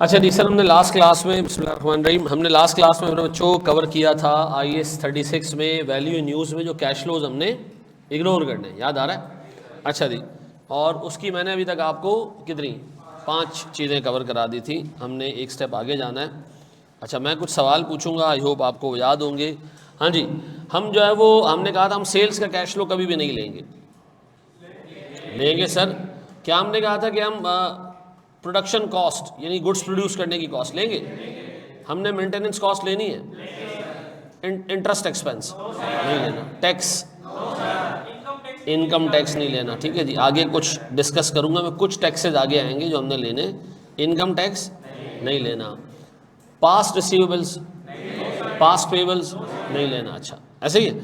अच्छा जी सर, हमने last class में बिस्मिल्लाहिर्रहमानिर्रहीम हमने लास्ट क्लास में अपने बच्चों को कवर किया था IAS 36 में वैल्यू इन यूज़ में जो कैश फ्लोज हमने इग्नोर करने, याद आ रहा है? अच्छा जी, और उसकी मैंने अभी तक आपको कितनी 5 चीज़ें कवर करा दी थी। हमने एक स्टेप आगे जाना है। अच्छा, मैं कुछ सवाल पूछूंगा, आई होप आपको याद होंगे। हाँ जी, हम जो है वो हमने कहा था हम सेल्स का कैश फ्लो कभी भी नहीं लेंगे। लेंगे सर, क्या हमने कहा था कि हम प्रोडक्शन कॉस्ट यानी गुड्स प्रोड्यूस करने की कॉस्ट लेंगे। हमने मेंटेनेंस कॉस्ट लेनी है, इंटरेस्ट एक्सपेंस नहीं लेना, टैक्स इनकम टैक्स नहीं लेना। ठीक है जी, आगे कुछ डिस्कस करूंगा मैं, कुछ टैक्सेस आगे आएंगे जो हमने लेने। इनकम टैक्स नहीं लेना, पास्ट रिसीवेबल्स पास्ट पेबल्स नहीं लेना। अच्छा, ऐसे ही है।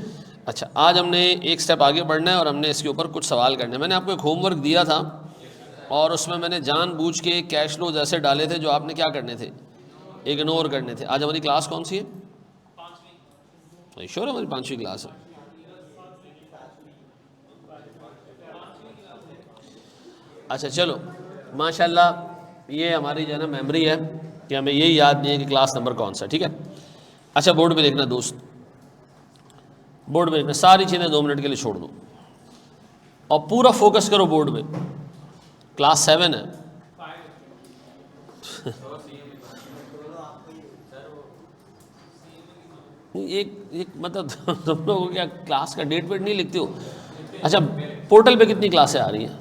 अच्छा, आज हमने एक स्टेप आगे बढ़ना है और हमने इसके ऊपर कुछ सवाल करने हैं। मैंने आपको एक होमवर्क दिया था और उसमें मैंने जानबूझ के कैश फ्लोज ऐसे डाले थे जो आपने क्या करने थे, इग्नोर करने थे। आज हमारी क्लास कौन सी है? श्योर हमारी 5वीं क्लास है। अच्छा चलो, माशाल्लाह ये हमारी जो है ना मेमोरी है कि हमें यही याद नहीं है कि क्लास नंबर कौन सा। ठीक है, अच्छा बोर्ड पे देखना दोस्त, बोर्ड पे देखना, सारी चीज़ें 2 मिनट के लिए छोड़ दो और पूरा फोकस करो बोर्ड पे। क्लास 7 है। एक मतलब तुम लोग क्या क्लास का डेट वेट नहीं लिखते हो? अच्छा, पोर्टल पे कितनी क्लासें आ रही हैं?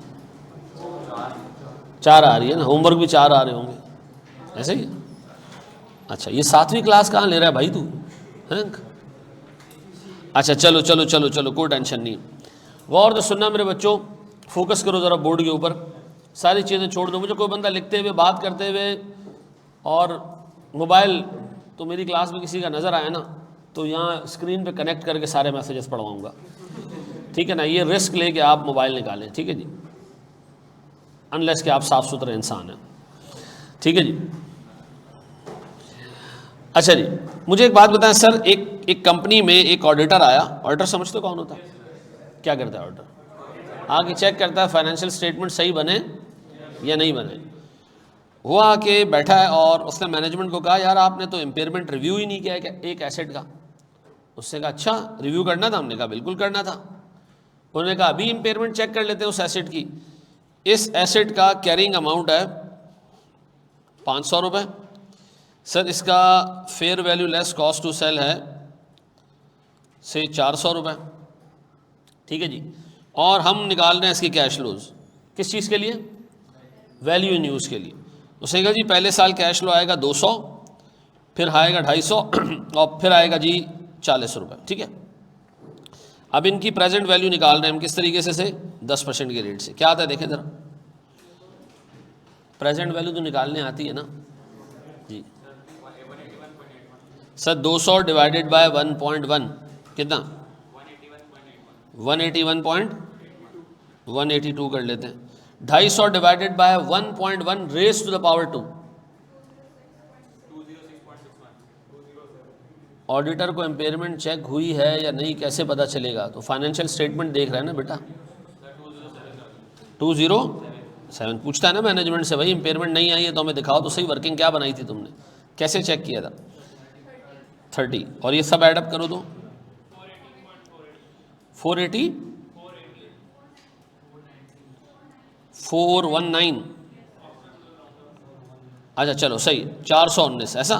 4 आ रही है ना, होमवर्क भी 4 आ रहे होंगे, ऐसे ही। अच्छा, ये 7वीं क्लास कहाँ ले रहा है भाई तू हैं? अच्छा चलो चलो चलो चलो, कोई टेंशन नहीं। गौर तो सुनना मेरे बच्चों, फोकस करो ज़रा बोर्ड के ऊपर, सारी चीज़ें छोड़ दो। मुझे कोई बंदा लिखते हुए बात करते हुए और मोबाइल तो मेरी क्लास में किसी का नज़र आया ना तो यहाँ स्क्रीन पे कनेक्ट करके सारे मैसेजेस पढ़वाऊँगा। ठीक है ना, ये रिस्क लेके आप मोबाइल निकालें, ठीक है जी, अनलेस कि आप साफ़ सुथरे इंसान हैं। ठीक है जी। अच्छा जी, मुझे एक बात बताएं सर, एक कंपनी में एक ऑडिटर आया। ऑडिटर समझते कौन होता है? क्या करता है ऑडिटर? आके चेक करता है फाइनेंशियल स्टेटमेंट सही बने या नहीं बने। वो आके बैठा है और उसने मैनेजमेंट को कहा यार आपने तो इम्पेयरमेंट रिव्यू ही नहीं किया है एक एसेट का। उसने कहा अच्छा रिव्यू करना था। हमने कहा बिल्कुल करना था। उन्होंने कहा अभी इम्पेयरमेंट चेक कर लेते हैं उस एसेट की। इस एसेट का कैरिंग अमाउंट है 500 रुपये सर, इसका fair value less cost to sell है से 400 रुपये। ठीक है जी, और हम निकाल रहे हैं इसकी कैश फ्लोज किस चीज़ के लिए? वैल्यू इन यूज़ के लिए। उसने कहा जी पहले साल कैश फ्लो आएगा 200, फिर आएगा 250 और फिर आएगा जी 40 रुपये। ठीक है, अब इनकी प्रेजेंट वैल्यू निकाल रहे हैं हम किस तरीके से 10% के रेट से। क्या आता है देखें ज़रा, प्रेजेंट वैल्यू तो निकालने आती है ना जी सर। 200 डिवाइडेड बाय 1.1 कितना? 181.182 कर लेते हैं। 250 divided by 1.1 raise to the power 2। Auditor को इम्पेयरमेंट चेक हुई है या नहीं कैसे पता चलेगा? तो फाइनेंशियल स्टेटमेंट देख रहा है ना बेटा। 207 पूछता है ना मैनेजमेंट से, भाई इम्पेयरमेंट नहीं आई है तो हमें दिखाओ तो सही, वर्किंग क्या बनाई थी तुमने, कैसे चेक किया था? 30 और ये सब एडअप करो तो 419। अच्छा चलो सही, 419 ऐसा।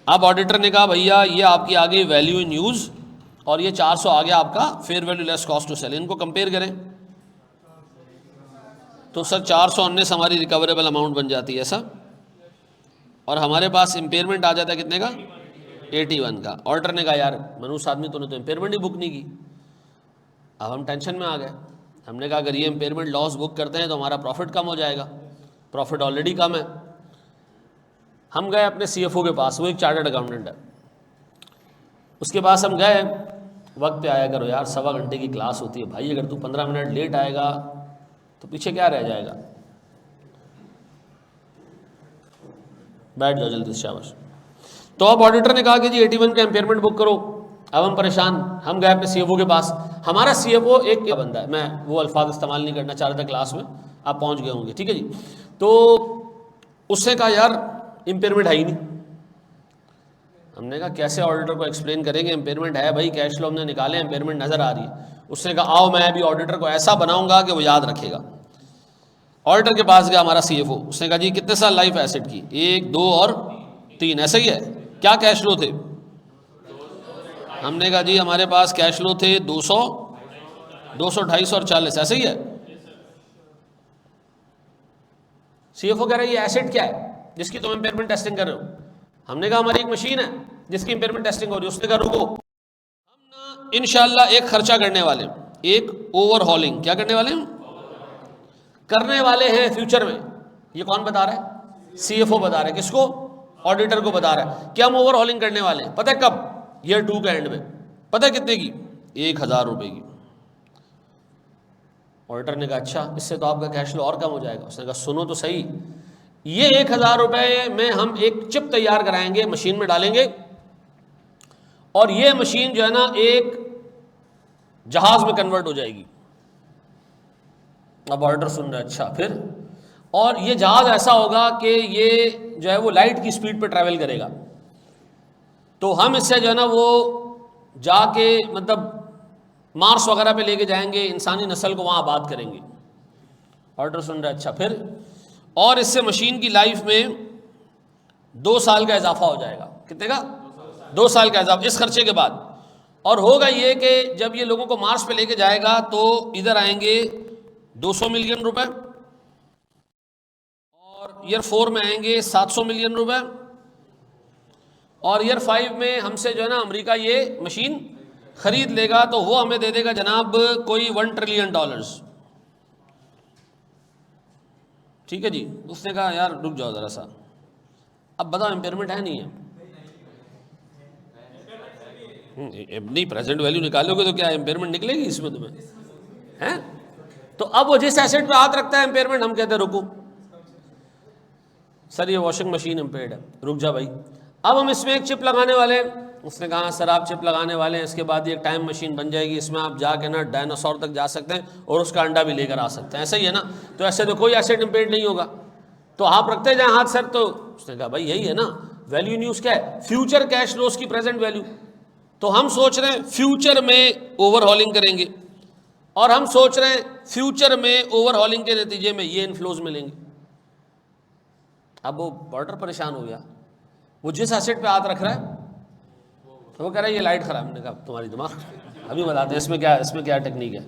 अब ऑडिटर ने कहा भैया ये आपकी आ गई वैल्यू इन यूज़ और ये 400 आ गया आपका fair value less cost to sell. इनको कंपेयर करें तो सर 419 हमारी रिकवरेबल अमाउंट बन जाती है ऐसा, और हमारे पास इम्पेयरमेंट आ जाता है कितने का? 81 का। ऑडिटर ने कहा यार मनुष्य आदमी तूने तो इम्पेयरमेंट ही बुक नहीं की। अब हम टेंशन में आ गए। हमने कहा अगर ये इम्पेयरमेंट लॉस बुक करते हैं तो हमारा प्रॉफिट कम हो जाएगा, प्रॉफिट ऑलरेडी कम है। हम गए अपने CFO के पास, वो एक चार्टर्ड अकाउंटेंट है, उसके पास हम गए। वक्त पे आया करो यार, 1.25 घंटे की क्लास होती है भाई, अगर तू 15 मिनट लेट आएगा तो पीछे क्या रह जाएगा। बैठ जाओ जल्दी से, शाबाश। तो अब ऑडिटर ने कहा कि जी 81 का इम्पेयरमेंट बुक करो। अब हम परेशान, हम गए अपने CFO के पास। हमारा CFO एक बंदा है, मैं वो अल्फाज इस्तेमाल नहीं करना चाह रहा था क्लास में, आप पहुंच गए होंगे। ठीक है जी, तो उसने कहा यार इम्पेयरमेंट है ही नहीं। हमने कहा कैसे ऑडिटर को एक्सप्लेन करेंगे, इम्पेयरमेंट है भाई, कैश फ्लो हमने निकाले, इम्पेयरमेंट नज़र आ रही है। उसने कहा आओ मैं अभी ऑडिटर को ऐसा बनाऊंगा कि वो याद रखेगा। ऑडिटर के पास गया हमारा CFO, उसने कहा जी कितने साल लाइफ एसेट की? 1, 2 और 3, ऐसा ही है? क्या कैश फ्लो थे? हमने कहा जी हमारे पास कैश फ्लो थे 200, 250 और 40, ऐसे ही है? CFO कह रहा है ये एसेट क्या है जिसकी तुम इम्पेयरमेंट टेस्टिंग कर रहे हो? हमने कहा हमारी एक मशीन है जिसकी इम्पेयरमेंट टेस्टिंग हो रही है। उसने कहा रुको, हम ना इंशाल्लाह एक खर्चा करने वाले हैं, एक ओवरहॉलिंग। क्या करने वाले हैं? करने वाले हैं फ्यूचर में। ये कौन बता रहा है? CFO बता रहा है। किसको? ऑडिटर को बता रहा है कि हम ओवरहॉलिंग करने वाले हैं। पता है कब? ईयर 2 के एंड में। पता है कितने की? 1000 रुपए की। ऑडिटर ने कहा अच्छा, इससे तो आपका कैश फ्लो और कम हो जाएगा। उसने कहा सुनो तो सही, ये 1000 रुपए में हम एक चिप तैयार कराएंगे, मशीन में डालेंगे, और ये मशीन जो है ना एक जहाज में कन्वर्ट हो जाएगी। अब ऑडिटर सुन रहे अच्छा फिर? और ये जहाज ऐसा होगा कि ये जो है वो लाइट की स्पीड पे ट्रैवल करेगा, तो हम इससे जो है ना वो जाके मतलब मार्स वगैरह पे लेके जाएंगे, इंसानी नस्ल को वहाँ आबाद करेंगे। ऑर्डर सुन रहे अच्छा फिर? और इससे मशीन की लाइफ में 2 साल का इजाफा हो जाएगा। कितने का? 2 साल का इजाफा इस खर्चे के बाद। और होगा ये कि जब ये लोगों को मार्स पे लेके जाएगा तो इधर आएंगे 200 मिलियन रुपए, और ईयर 4 में आएंगे 700 मिलियन रुपए, और ईयर 5 में हमसे जो है ना अमेरिका ये मशीन खरीद लेगा, तो वो हमें दे देगा जनाब कोई $1 ट्रिलियन। ठीक है जी। उसने कहा यार रुक जाओ ज़रा सा, अब बताओ इम्पेयरमेंट है नहीं है? नहीं, प्रेजेंट वैल्यू निकालोगे तो क्या इम्पेयरमेंट निकलेगी इसमें तुम्हें? हैं? तो अब वो जिस एसेट पे हाथ रखता है इम्पेयरमेंट, हम कहते हैं रुको सर ये वॉशिंग मशीन इम्पेयर्ड है, रुक जा भाई, अब हम इसमें एक चिप लगाने वाले हैं। उसने कहा सर आप चिप लगाने वाले हैं, इसके बाद ये एक टाइम मशीन बन जाएगी, इसमें आप जाके ना डायनासोर तक जा सकते हैं और उसका अंडा भी लेकर आ सकते हैं। ऐसा ही है ना? तो ऐसे तो कोई एसेट इम्पेयर्ड नहीं होगा, तो आप रखते जाए हाथ सर। तो उसने कहा भाई यही है ना वैल्यू न्यूज़, क्या है? फ्यूचर कैश फ्लोज की प्रेजेंट वैल्यू। तो हम सोच रहे हैं फ्यूचर में ओवरहॉलिंग करेंगे, और हम सोच रहे हैं फ्यूचर में ओवरहॉलिंग के नतीजे में ये इनफ्लोज मिलेंगे। अब वो ऑर्डर परेशान हो गया, वो जिस एसेट पे हाथ रख रहा है वो कह रहा है ये लाइट खराब। हमने कहा तुम्हारी दिमाग, अभी बताते हैं इसमें क्या टेक्निक है।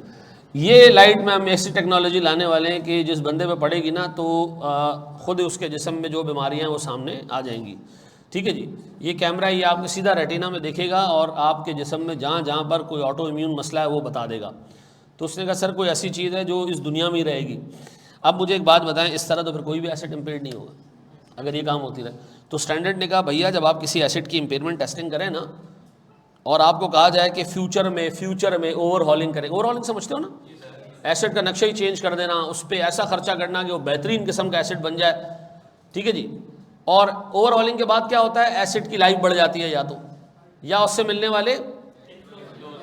ये लाइट में हम ऐसी टेक्नोलॉजी लाने वाले हैं कि जिस बंदे पे पड़ेगी ना तो खुद उसके जिस्म में जो बीमारियां हैं वो सामने आ जाएंगी। ठीक है जी। ये कैमरा ये आपके सीधा रेटिना में देखेगा और आपके जिस्म में जहाँ जहाँ पर कोई ऑटो इम्यून मसला है वो बता देगा। तो उसने कहा सर कोई ऐसी चीज़ है जो इस दुनिया में ही रहेगी। अब मुझे एक बात बताएं, इस तरह तो फिर कोई भी एसेट इम्पेयर्ड नहीं होगा अगर ये काम होती रहे। तो स्टैंडर्ड ने कहा भैया जब आप किसी एसेट की इम्पेयरमेंट टेस्टिंग करें ना, और आपको कहा जाए कि फ्यूचर में ओवरहॉलिंग करें, ओवरहॉलिंग समझते हो ना? एसेट का नक्शा ही चेंज कर देना, उस पर ऐसा खर्चा करना कि वो बेहतरीन किस्म का एसेट बन जाए। ठीक है जी। और ओवरहॉलिंग के बाद क्या होता है? एसेट की लाइफ बढ़ जाती है, या उससे मिलने वाले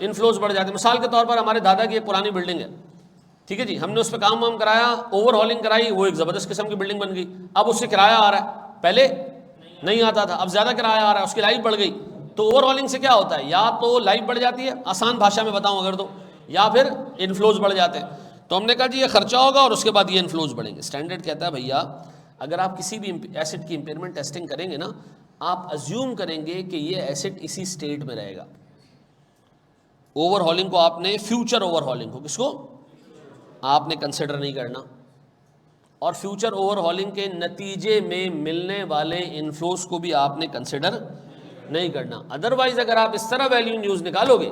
इनफ्लोज बढ़ जाते हैं। मिसाल के तौर पर हमारे दादा की एक पुरानी बिल्डिंग है, ठीक है जी, हमने उस पर काम वाम कराया, ओवरहॉलिंग कराई, वो एक ज़बरदस्त किस्म की बिल्डिंग बन गई। अब उससे किराया आ रहा है, पहले नहीं आता था, अब ज़्यादा किराया आ रहा है, उसकी लाइफ बढ़ गई। तो ओवरहॉलिंग से क्या होता है? या तो लाइफ बढ़ जाती है, आसान भाषा में बताऊं अगर तो, या फिर इनफ्लोज बढ़ जाते हैं। तो हमने कहा जी ये खर्चा होगा और उसके बाद ये इनफ्लोज बढ़ेंगे। स्टैंडर्ड कहता है भैया अगर आप किसी भी एसेट की इम्पेयरमेंट टेस्टिंग करेंगे ना, आप अज्यूम करेंगे कि ये एसेट इसी स्टेट में रहेगा। ओवरहॉलिंग को आपने, फ्यूचर ओवरहॉलिंग को, किसको आपने कंसिडर नहीं करना, और फ्यूचर ओवरहॉलिंग के नतीजे में मिलने वाले इनफ्लोज को भी आपने कंसिडर नहीं करना। अदरवाइज अगर आप इस तरह वैल्यू न्यूज़ निकालोगे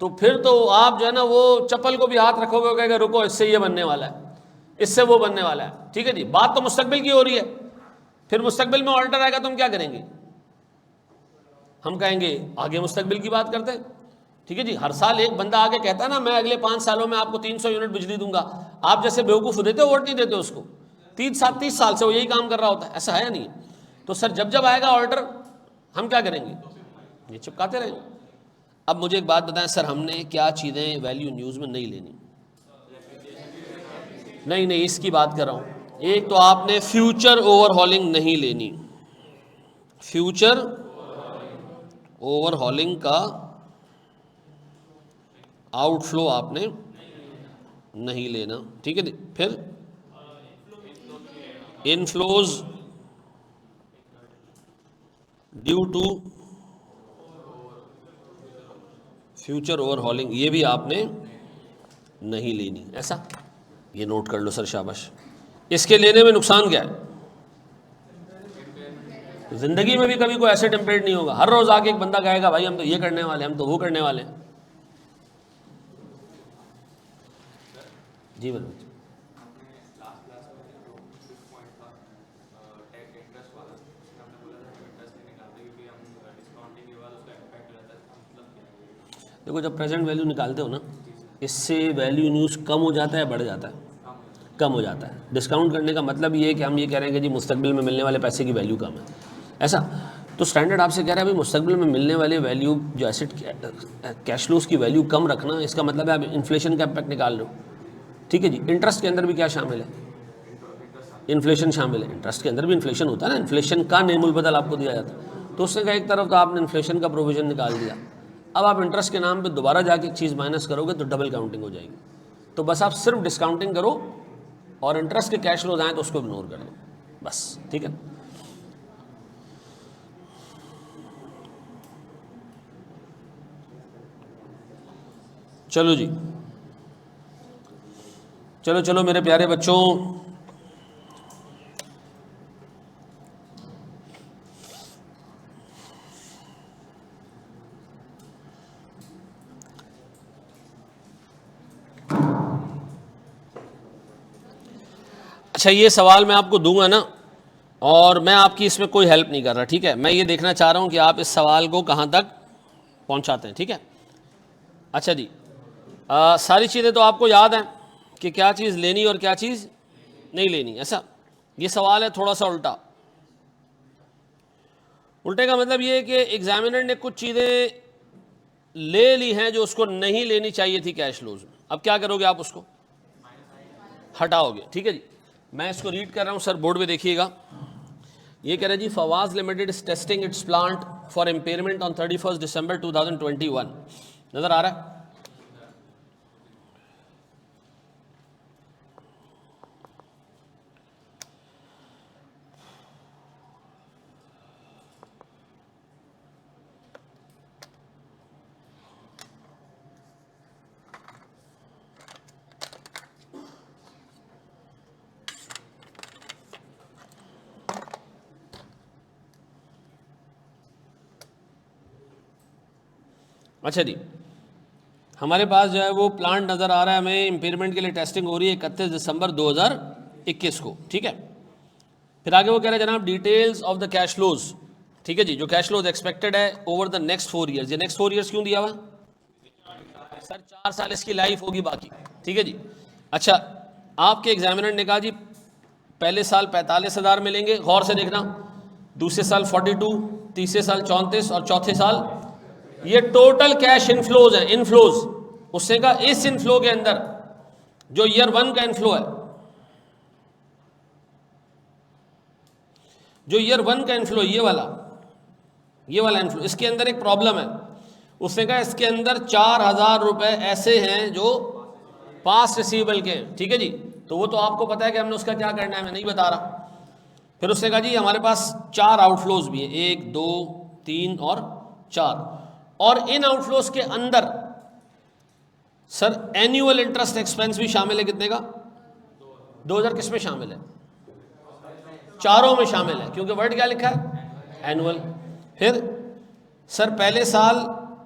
तो फिर तो आप जो है ना वो चप्पल को भी हाथ रखोगे, कहेगा रुको इससे ये बनने वाला है, इससे वो बनने वाला है। ठीक है जी। बात तो मुस्तकबिल की हो रही है, फिर मुस्तकबिल में ऑल्टर आएगा तो हम क्या करेंगे? हम कहेंगे आगे मुस्तकबिल की बात करते हैं। ठीक है जी। हर साल एक बंदा आके कहता है ना मैं अगले 5 सालों में आपको 300 यूनिट बिजली दूंगा, आप जैसे बेवकूफ़ देते हो, वोट नहीं देते उसको। 30 साल से वो यही काम कर रहा होता है, ऐसा है या नहीं? तो सर जब आएगा ऑर्डर हम क्या करेंगे? ये चिपकाते रहेंगे। अब मुझे एक बात बताएं सर, हमने क्या चीज़ें वैल्यू न्यूज़ में नहीं लेनी? नहीं, इसकी बात कर रहा हूँ। एक तो आपने फ्यूचर ओवरहॉलिंग नहीं लेनी, फ्यूचर ओवरहॉलिंग का आउटफ्लो आपने नहीं लेना, ठीक है जी। फिर inflows due to future overhauling, ये भी आपने नहीं लेनी, ऐसा ये नोट कर लो सर, शाबाश। इसके लेने में नुकसान क्या है? जिंदगी में भी कभी कोई एसेट इम्पेयर्ड नहीं होगा। हर रोज आके एक बंदा कहेगा भाई हम तो ये करने वाले, हम तो वो करने वाले हैं। जी बोलो। देखो जब प्रेजेंट वैल्यू निकालते हो ना, इससे वैल्यू न्यूज़ कम हो जाता है, बढ़ जाता है? कम हो जाता है। डिस्काउंट करने का मतलब ये है कि हम ये कह रहे हैं कि जी मुस्तकबिल में मिलने वाले पैसे की वैल्यू कम है, ऐसा। तो स्टैंडर्ड आपसे कह रहा है भाई मुस्तकबिल में मिलने वाले वैल्यू जो एसेट कैश फ्लोज की वैल्यू कम रखना, इसका मतलब है आप इन्फ्लेशन का इम्पैक्ट निकाल रहे हो, ठीक है जी। इंटरेस्ट के अंदर भी क्या शामिल है? इन्फ्लेशन शामिल है। इंटरेस्ट के अंदर भी इन्फ्लेशन होता है ना, इन्फ्लेशन का नेमुल बदल आपको दिया जाता है। तो उसने कहा एक तरफ तो आपने इन्फ्लेशन का प्रोविजन निकाल दिया, अब आप इंटरेस्ट के नाम पे दोबारा जाके एक चीज़ माइनस करोगे तो डबल काउंटिंग हो जाएगी। तो बस आप सिर्फ डिस्काउंटिंग करो और इंटरेस्ट के कैश फ्लोज आए तो उसको इग्नोर कर दो, बस, ठीक है। चलो जी, चलो चलो मेरे प्यारे बच्चों, अच्छा ये सवाल मैं आपको दूंगा ना, और मैं आपकी इसमें कोई हेल्प नहीं कर रहा, ठीक है। मैं ये देखना चाह रहा हूं कि आप इस सवाल को कहां तक पहुंचाते हैं, ठीक है। अच्छा जी, सारी चीज़ें तो आपको याद हैं कि क्या चीज़ लेनी और क्या चीज़ नहीं लेनी, ऐसा। ये सवाल है थोड़ा सा उल्टा। उल्टे का मतलब ये है कि एग्जामिनर ने कुछ चीज़ें ले ली हैं जो उसको नहीं लेनी चाहिए थी कैश फ्लोज में। अब क्या करोगे आप? उसको हटाओगे, ठीक है जी। मैं इसको रीड कर रहा हूँ सर, बोर्ड पे देखिएगा। ये कह रहा है जी, Fawaz limited is testing its plant for impairment on 31 December 2021। नजर आ रहा है? अच्छा जी, हमारे पास जो है वो प्लांट नज़र आ रहा है हमें, इम्पेयरमेंट के लिए टेस्टिंग हो रही है 31 दिसंबर 2021 को, ठीक है। फिर आगे वो कह रहे हैं जनाब, details of the cash flows, ठीक है जी, जो कैश फ्लोज एक्सपेक्टेड है ओवर द नेक्स्ट 4 ईयर्स। ये नेक्स्ट 4 ईयर्स क्यों दिया हुआ सर? 4 साल इसकी लाइफ होगी बाकी, ठीक है जी। अच्छा, आपके एग्जामिनर ने कहा जी पहले साल 45,000 मिलेंगे, गौर से देखना, दूसरे साल 42, तीसरे साल 34 और चौथे साल, ये टोटल कैश इनफ्लोज है, इनफ्लोज। उसने कहा इस इनफ्लो के अंदर जो ईयर 1 का इनफ्लो है, जो ईयर 1 का इनफ्लो, ये वाला इनफ्लो, इसके अंदर एक प्रॉब्लम है। उसने कहा इसके अंदर 4,000 रुपए ऐसे हैं जो पास्ट रिसीवेबल के, ठीक है जी। तो वो तो आपको पता है कि हमने उसका क्या करना है, मैं नहीं बता रहा। फिर उसने कहा जी हमारे पास 4 आउटफ्लोज भी हैं, 1, 2, 3 और 4, और इन आउटफ्लोज के अंदर सर एनुअल इंटरेस्ट एक्सपेंस भी शामिल है। कितने का? 2,000। किस में शामिल है? चारों में शामिल है, क्योंकि वर्ड क्या लिखा है? एनुअल। फिर सर पहले साल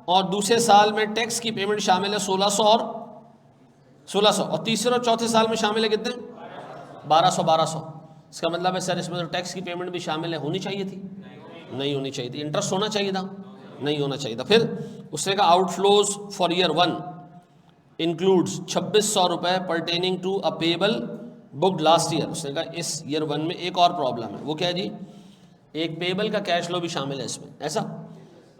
और दूसरे साल में टैक्स की पेमेंट शामिल है 1,600 और 1,600, और तीसरे और चौथे साल में शामिल है कितने? 1,200। इसका मतलब है सर इसमें तो टैक्स की पेमेंट भी शामिल है, होनी चाहिए थी? नहीं होनी चाहिए थी। इंटरेस्ट होना चाहिए था? नहीं होना चाहिए था। फिर उसने कहा आउटफ्लोज फॉर ईयर 1 इंक्लूड्स 2,600 रुपए pertaining to a payable booked last year. उसने कहा इस ईयर 1 में एक और प्रॉब्लम है, वो क्या है जी? एक पेबल का कैश फ्लो भी शामिल है इसमें, ऐसा।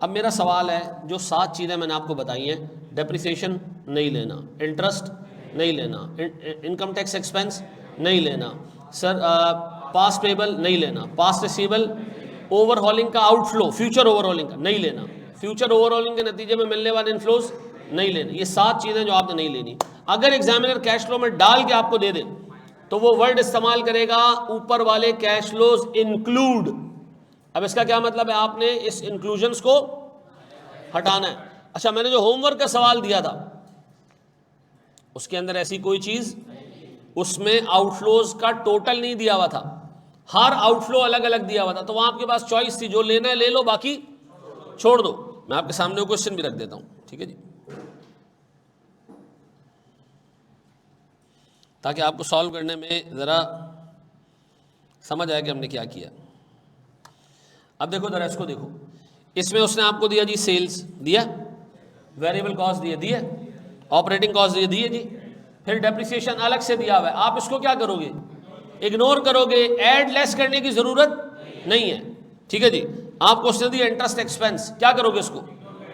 अब मेरा सवाल है, जो 7 चीज़ें मैंने आपको बताई हैं, डेप्रिसिएशन नहीं लेना, इंटरेस्ट नहीं लेना, इनकम टैक्स एक्सपेंस नहीं लेना, सर पास्ट पेबल नहीं लेना, पास्ट रिसीवेबल ओवरहॉलिंग का आउटफ्लो, फ्यूचर ओवरहॉलिंग का नहीं लेना, फ्यूचर ओवरहॉलिंग के नतीजे में मिलने वाले इनफ्लोज नहीं लेने। ये 7 चीजें जो आपने नहीं लेनी। अगर एग्जामिनर कैश फ्लो में डाल के आपको दे दे तो वो वर्ड इस्तेमाल करेगा ऊपर वाले कैश फ्लोज इंक्लूड। अब इसका क्या मतलब है, आपने इस इंक्लूजन्स को हटाना है। अच्छा, मैंने जो होमवर्क का सवाल दिया था उसके अंदर ऐसी कोई चीज, उसमें आउटफ्लोज का टोटल नहीं दिया हुआ था, हर आउटफ्लो अलग अलग दिया हुआ था। तो वहां आपके पास चॉइस थी, जो लेना है ले लो, बाकी छोड़ दो। मैं आपके सामने क्वेश्चन भी रख देता हूं, ठीक है जी, ताकि आपको सॉल्व करने में ज़रा समझ आए कि हमने क्या किया। अब देखो ज़रा इसको देखो, इसमें उसने आपको दिया जी सेल्स दिया, वेरिएबल कॉस्ट दिए, ऑपरेटिंग कॉस्ट दिए जी, फिर डेप्रिसिएशन अलग से दिया हुआ है। आप इसको क्या करोगे, इग्नोर करोगे, ऐड लेस करने की ज़रूरत नहीं है, ठीक है जी। आपको उसने दिया इंटरेस्ट एक्सपेंस, क्या करोगे, इसको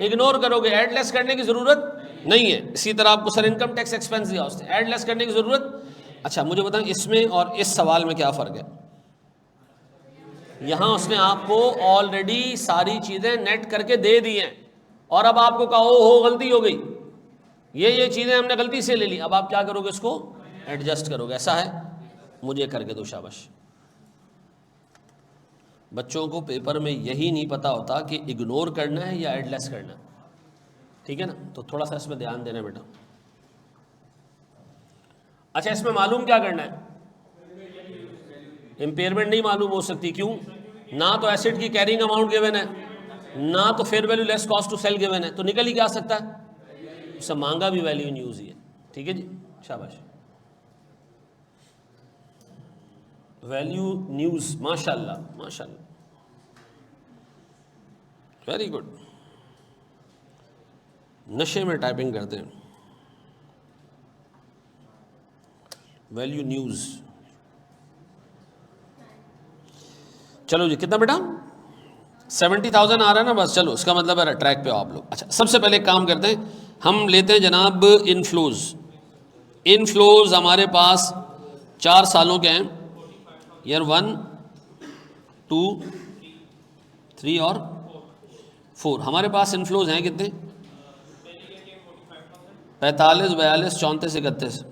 इग्नोर करोगे, ऐड लेस करने की ज़रूरत नहीं है। इसी तरह आपको सर इनकम टैक्स एक्सपेंस दिया, उसने ऐड लेस करने की ज़रूरत। अच्छा मुझे बताएं इसमें और इस सवाल में क्या फ़र्क है। यहां उसने आपको ऑलरेडी सारी चीज़ें नेट करके दे दी हैं और अब आपको कहा हो गलती हो गई, ये चीज़ें हमने गलती से ले ली, अब आप क्या करोगे, इसको एडजस्ट करोगे। ऐसा है, मुझे करके दो, शाबाश। बच्चों को पेपर में यही नहीं पता होता कि इग्नोर करना है या ऐड लेस करना है, ठीक है ना, तो थोड़ा सा इसमें ध्यान देना बेटा। अच्छा, इसमें मालूम क्या करना है, इंपेयरमेंट नहीं मालूम हो सकती, क्यों, ना तो एसेट की कैरिंग अमाउंट गिवन है, ना तो fair value less cost to sell given है, तो निकल ही क्या सकता है, उससे मांगा भी वैल्यू इन यूज ही है, ठीक है जी, शाबाश। वैल्यू न्यूज, माशाल्लाह माशाल्लाह, वेरी गुड, नशे में टाइपिंग करते हैं। वैल्यू न्यूज, चलो जी, कितना बेटा 70,000 आ रहा है ना, बस चलो, इसका मतलब है ट्रैक पे हो आप लोग। अच्छा, सबसे पहले काम करते हैं, हम लेते हैं जनाब इनफ्लोज। इनफ्लोज हमारे पास 4 सालों के हैं, ईयर 1, 2, 3 और 4। हमारे पास इनफ्लोज हैं कितने, 45, 42, 34, 31।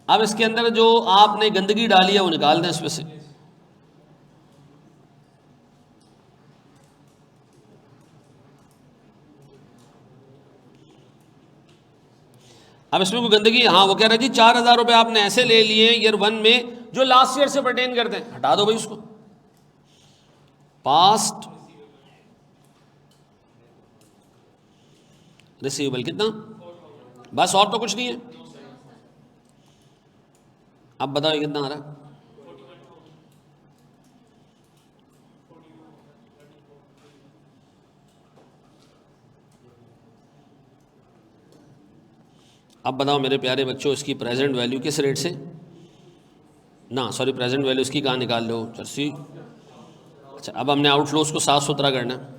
अब इसके अंदर जो आपने गंदगी डाली है वो निकाल दें इसमें से। अब इसमें कोई गंदगी, हाँ वो कह रहा है जी 4,000 रुपये आपने ऐसे ले लिए ईयर 1 में जो लास्ट ईयर से परटेन करते हैं, हटा दो भाई उसको। पास्ट रिसीवेबल कितना, बस, और तो कुछ नहीं है। अब बताओ कितना आ रहा है, अब बताओ मेरे प्यारे बच्चों, इसकी प्रेजेंट वैल्यू किस रेट से, ना सॉरी प्रेजेंट वैल्यू इसकी कहाँ निकाल लो, चर्सी। अच्छा, अब हमने आउटफ्लोज को साफ सुथरा करना है।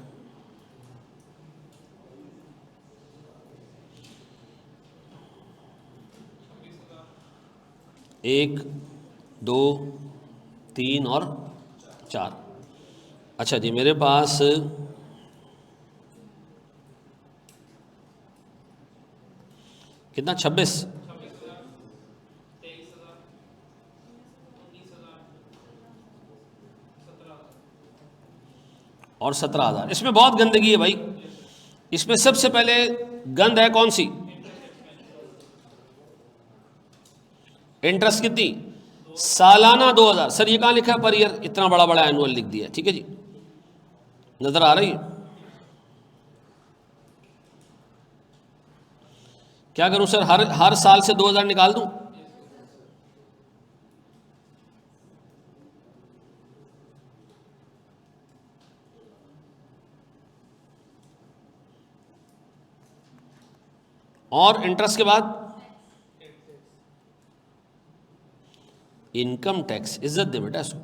एक, 2, 3 और 4। अच्छा जी, मेरे पास कितना, 26 और 17,000। इसमें बहुत गंदगी है भाई। इसमें सबसे पहले गंद है कौन सी, इंटरेस्ट कितनी, सालाना 2,000। सर ये कहाँ लिखा है, पर ईयर, इतना बड़ा बड़ा एनुअल लिख दिया है, ठीक है जी, नजर आ रही है। क्या करूं सर, हर साल से 2,000 निकाल दूं, और इंटरेस्ट के बाद इनकम टैक्स, इज्जत दे बेटा इसको।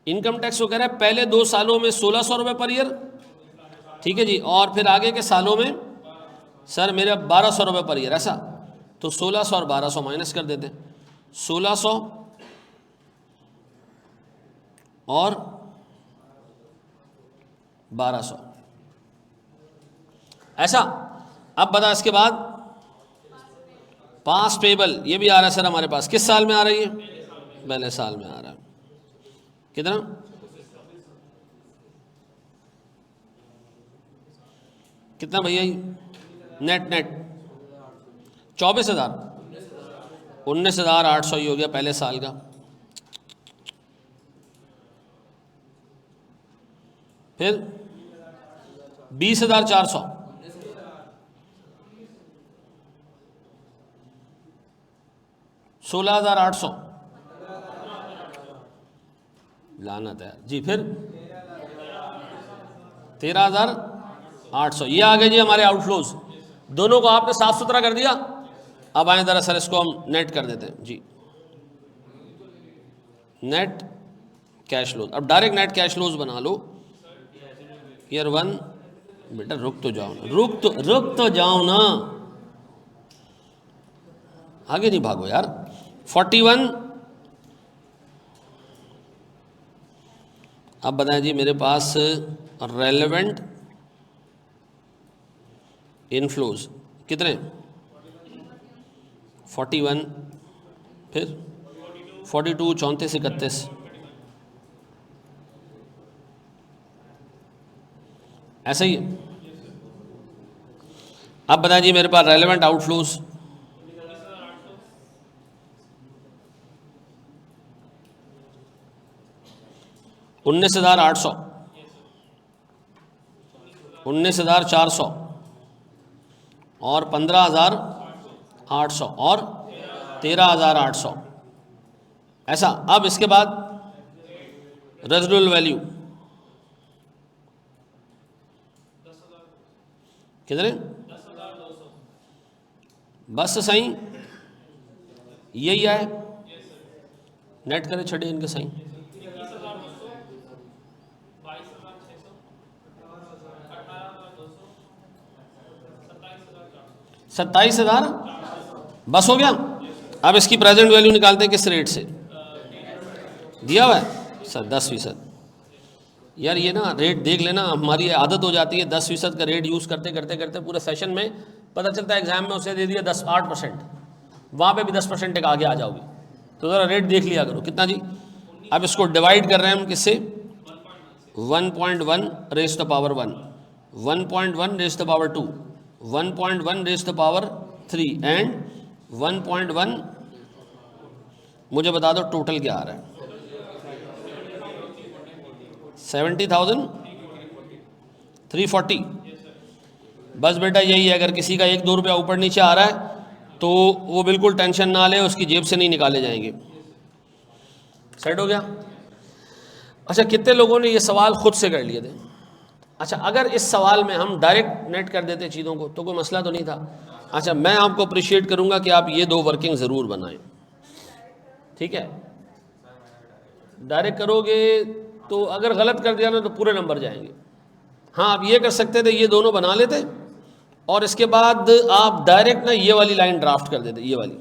इनकम टैक्स को कह रहा है पहले 2 सालों में 1,600 रुपये पर ईयर, ठीक है जी, और फिर आगे के सालों में सर मेरे 1,200 रुपये पर ईयर, ऐसा तो 1600 और 1200 माइनस कर देते हैं, 1600 और 1200 ऐसा। अब बता इसके बाद पास पेबल ये भी आ रहा है सर हमारे पास, किस साल में आ रही है? पहले साल में आ रहा है। कितना? कितना भैया? नेट 24,000, 19,800 ही हो गया पहले साल का। फिर 20,400, 16,800, लानत है जी। फिर 13,800, ये आ गए जी हमारे आउटफ्लोज। दोनों को आपने साफ सुथरा कर दिया। अब आए जरा सर इसको हम नेट कर देते हैं जी, नेट कैश फ्लोज। अब डायरेक्ट नेट कैश फ्लोज बना लो। ईयर 1, बेटा रुक तो जाओ ना, रुक तो जाओ ना, आगे नहीं भागो यार। 41। अब बताएं जी मेरे पास रेलेवेंट इनफ्लोज कितने? 41, फिर 42, 34, 31, ऐसा ही है। अब बताएं जी मेरे पास रेलेवेंट आउटफ्लोज 19,800, 19,400 और 15,800 और 13,800 ऐसा। अब इसके बाद रेजिडुअल वैल्यू कितने? बस सही यही आए, नेट करे छड़े इनके सही। 27,000 बस हो गया। अब इसकी प्रेजेंट वैल्यू निकालते हैं किस रेट से दिया हुआ है सर? 10%। यार ये ना रेट देख लेना, हमारी आदत हो जाती है 10% का रेट यूज़ करते करते करते पूरे सेशन में पता चलता है एग्जाम में उसे दे दिया 8%, वहाँ पे भी 10% एक आगे आ जाओगे। तो ज़रा रेट देख लिया करो कितना जी। अब इसको डिवाइड कर रहे हैं हम किससे? 1.1 raise to the power 1, 1.1 raise to the power 2, 1.1 raise to the power 3 and 1.1। मुझे बता दो टोटल क्या आ रहा है? 70,340। बस बेटा यही है, अगर किसी का 1-2 रुपया ऊपर नीचे आ रहा है तो वो बिल्कुल टेंशन ना ले, उसकी जेब से नहीं निकाले जाएंगे। सेट हो गया? अच्छा, कितने लोगों ने ये सवाल खुद से कर लिए थे? अच्छा, अगर इस सवाल में हम डायरेक्ट नेट कर देते चीज़ों को तो कोई मसला तो नहीं था। अच्छा, मैं आपको अप्रिशिएट करूंगा कि आप ये 2 वर्किंग ज़रूर बनाएं, ठीक है? डायरेक्ट करोगे तो अगर गलत कर दिया ना तो पूरे नंबर जाएंगे। हाँ, आप ये कर सकते थे, ये दोनों बना लेते और इसके बाद आप डायरेक्ट ना ये वाली लाइन ड्राफ्ट कर देते, ये वाली,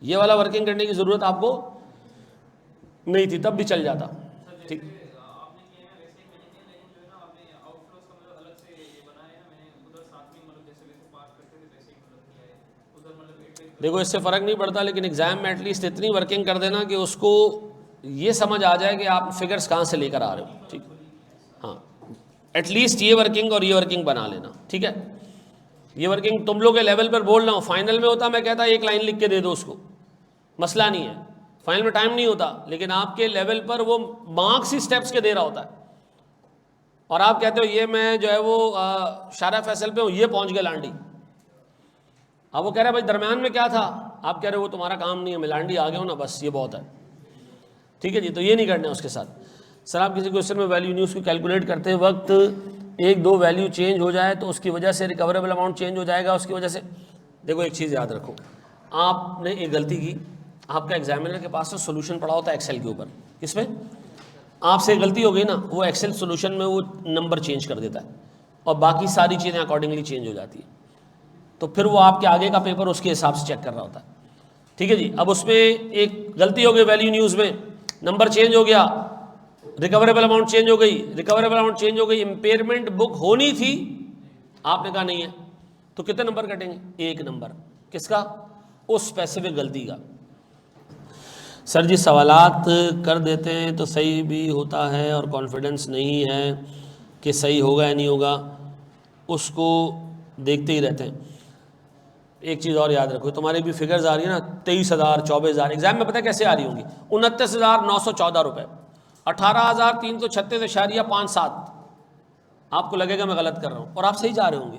ये वाला वर्किंग करने की ज़रूरत आपको नहीं थी, तब भी चल जाता। ठीक, देखो इससे फ़र्क नहीं पड़ता, लेकिन एग्ज़ाम में एटलीस्ट इतनी वर्किंग कर देना कि उसको ये समझ आ जाए कि आप फिगर्स कहाँ से लेकर आ रहे हो। ठीक, हाँ, एटलीस्ट ये वर्किंग और ये वर्किंग बना लेना, ठीक है? ये वर्किंग तुम लोग के लेवल पर बोल रहा हूँ, फाइनल में होता मैं कहता एक लाइन लिख के दे दो उसको, मसला नहीं है, फाइनल में टाइम नहीं होता, लेकिन आपके लेवल पर वो मार्क्स ही स्टेप्स के दे रहा होता है और आप कहते हो ये मैं जो है वो शारा फैसल पे हूँ, ये पहुँच गया लांडी। अब वो कह रहा है भाई दरम्यान में क्या था, आप कह रहे हो वो तुम्हारा काम नहीं है, मैं लांडी आ गया हूँ ना, बस ये बहुत है। ठीक है जी, तो ये नहीं करना है उसके साथ। सर आप किसी क्वेश्चन में वैल्यू न्यूज़ को कैलकुलेट करते वक्त 1-2 वैल्यू चेंज हो जाए तो उसकी वजह से रिकवरेबल अमाउंट चेंज हो जाएगा, उसकी वजह से। देखो एक चीज़ याद रखो, आपने एक गलती की, आपका एग्जामिनर के पास तो सोल्यूशन पड़ा होता है एक्सेल के ऊपर, इसमें आपसे गलती हो गई ना, वो एक्सेल सोल्यूशन में वो नंबर चेंज कर देता है और बाकी सारी चीज़ें अकॉर्डिंगली चेंज हो जाती है। तो फिर वो आपके आगे का पेपर उसके हिसाब से चेक कर रहा होता है। ठीक है जी। अब उसमें एक गलती हो गई वैल्यू न्यूज़ में, नंबर चेंज हो गया, रिकवरेबल अमाउंट चेंज हो गई, रिकवरेबल अमाउंट चेंज हो गई, इम्पेयरमेंट बुक होनी थी, आपने कहा नहीं है, तो कितने नंबर कटेंगे? 1 नंबर। किसका? उस स्पेसिफिक गलती का। सर जी सवालात कर देते हैं तो सही भी होता है और कॉन्फिडेंस नहीं है कि सही होगा या नहीं होगा, उसको देखते ही रहते हैं। एक चीज़ और याद रखो, तुम्हारी भी फिगर्स आ रही है ना, 23,000, 24,000, एग्जाम में पता है कैसे आ रही होंगी? 29,914 रुपये, 18,336.57। आपको लगेगा मैं गलत कर रहा हूँ और आप सही जा रहे होंगे।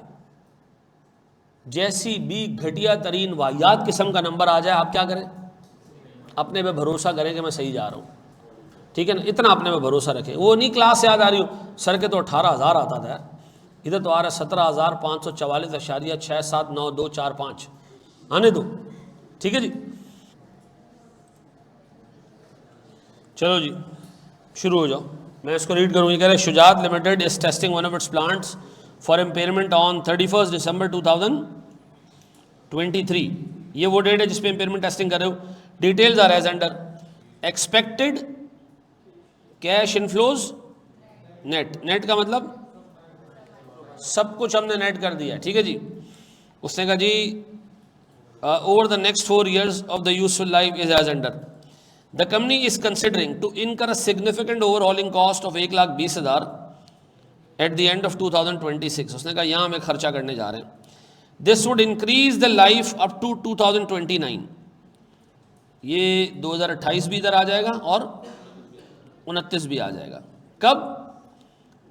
जैसी भी घटिया तरीन वाहियात किस्म का नंबर आ जाए, आप क्या करें? अपने पे भरोसा करें कि मैं सही जा रहा हूँ। ठीक है ना, इतना अपने पे भरोसा रखें। वो नहीं क्लास याद आ रही हो, सर के तो 18,000 आता था यार, इधर तो आ रहा है 17,544.679245, आने दो। ठीक है जी, चलो जी शुरू हो जाओ। मैं इसको रीड करूँगी। कह रहे Shujaat limited is testing one of its plants for impairment on 31 दिसंबर 2023। ये वो डेट है जिसपे इम्पेयरमेंट टेस्टिंग कर रहे हो। Details are as under expected cash inflows net. Net का मतलब सब कुछ हमने नेट कर दिया। ठीक है जी। उसने कहा जी over the next 4 years of the useful life is as under the company is considering to incur a significant overhauling cost of 1,20,000 at the end of 2026। उसने कहा यहाँ हमें खर्चा करने जा रहे हैं। This would increase the life up to 2029। ये 2028 भी इधर आ जाएगा और 29 भी आ जाएगा। कब?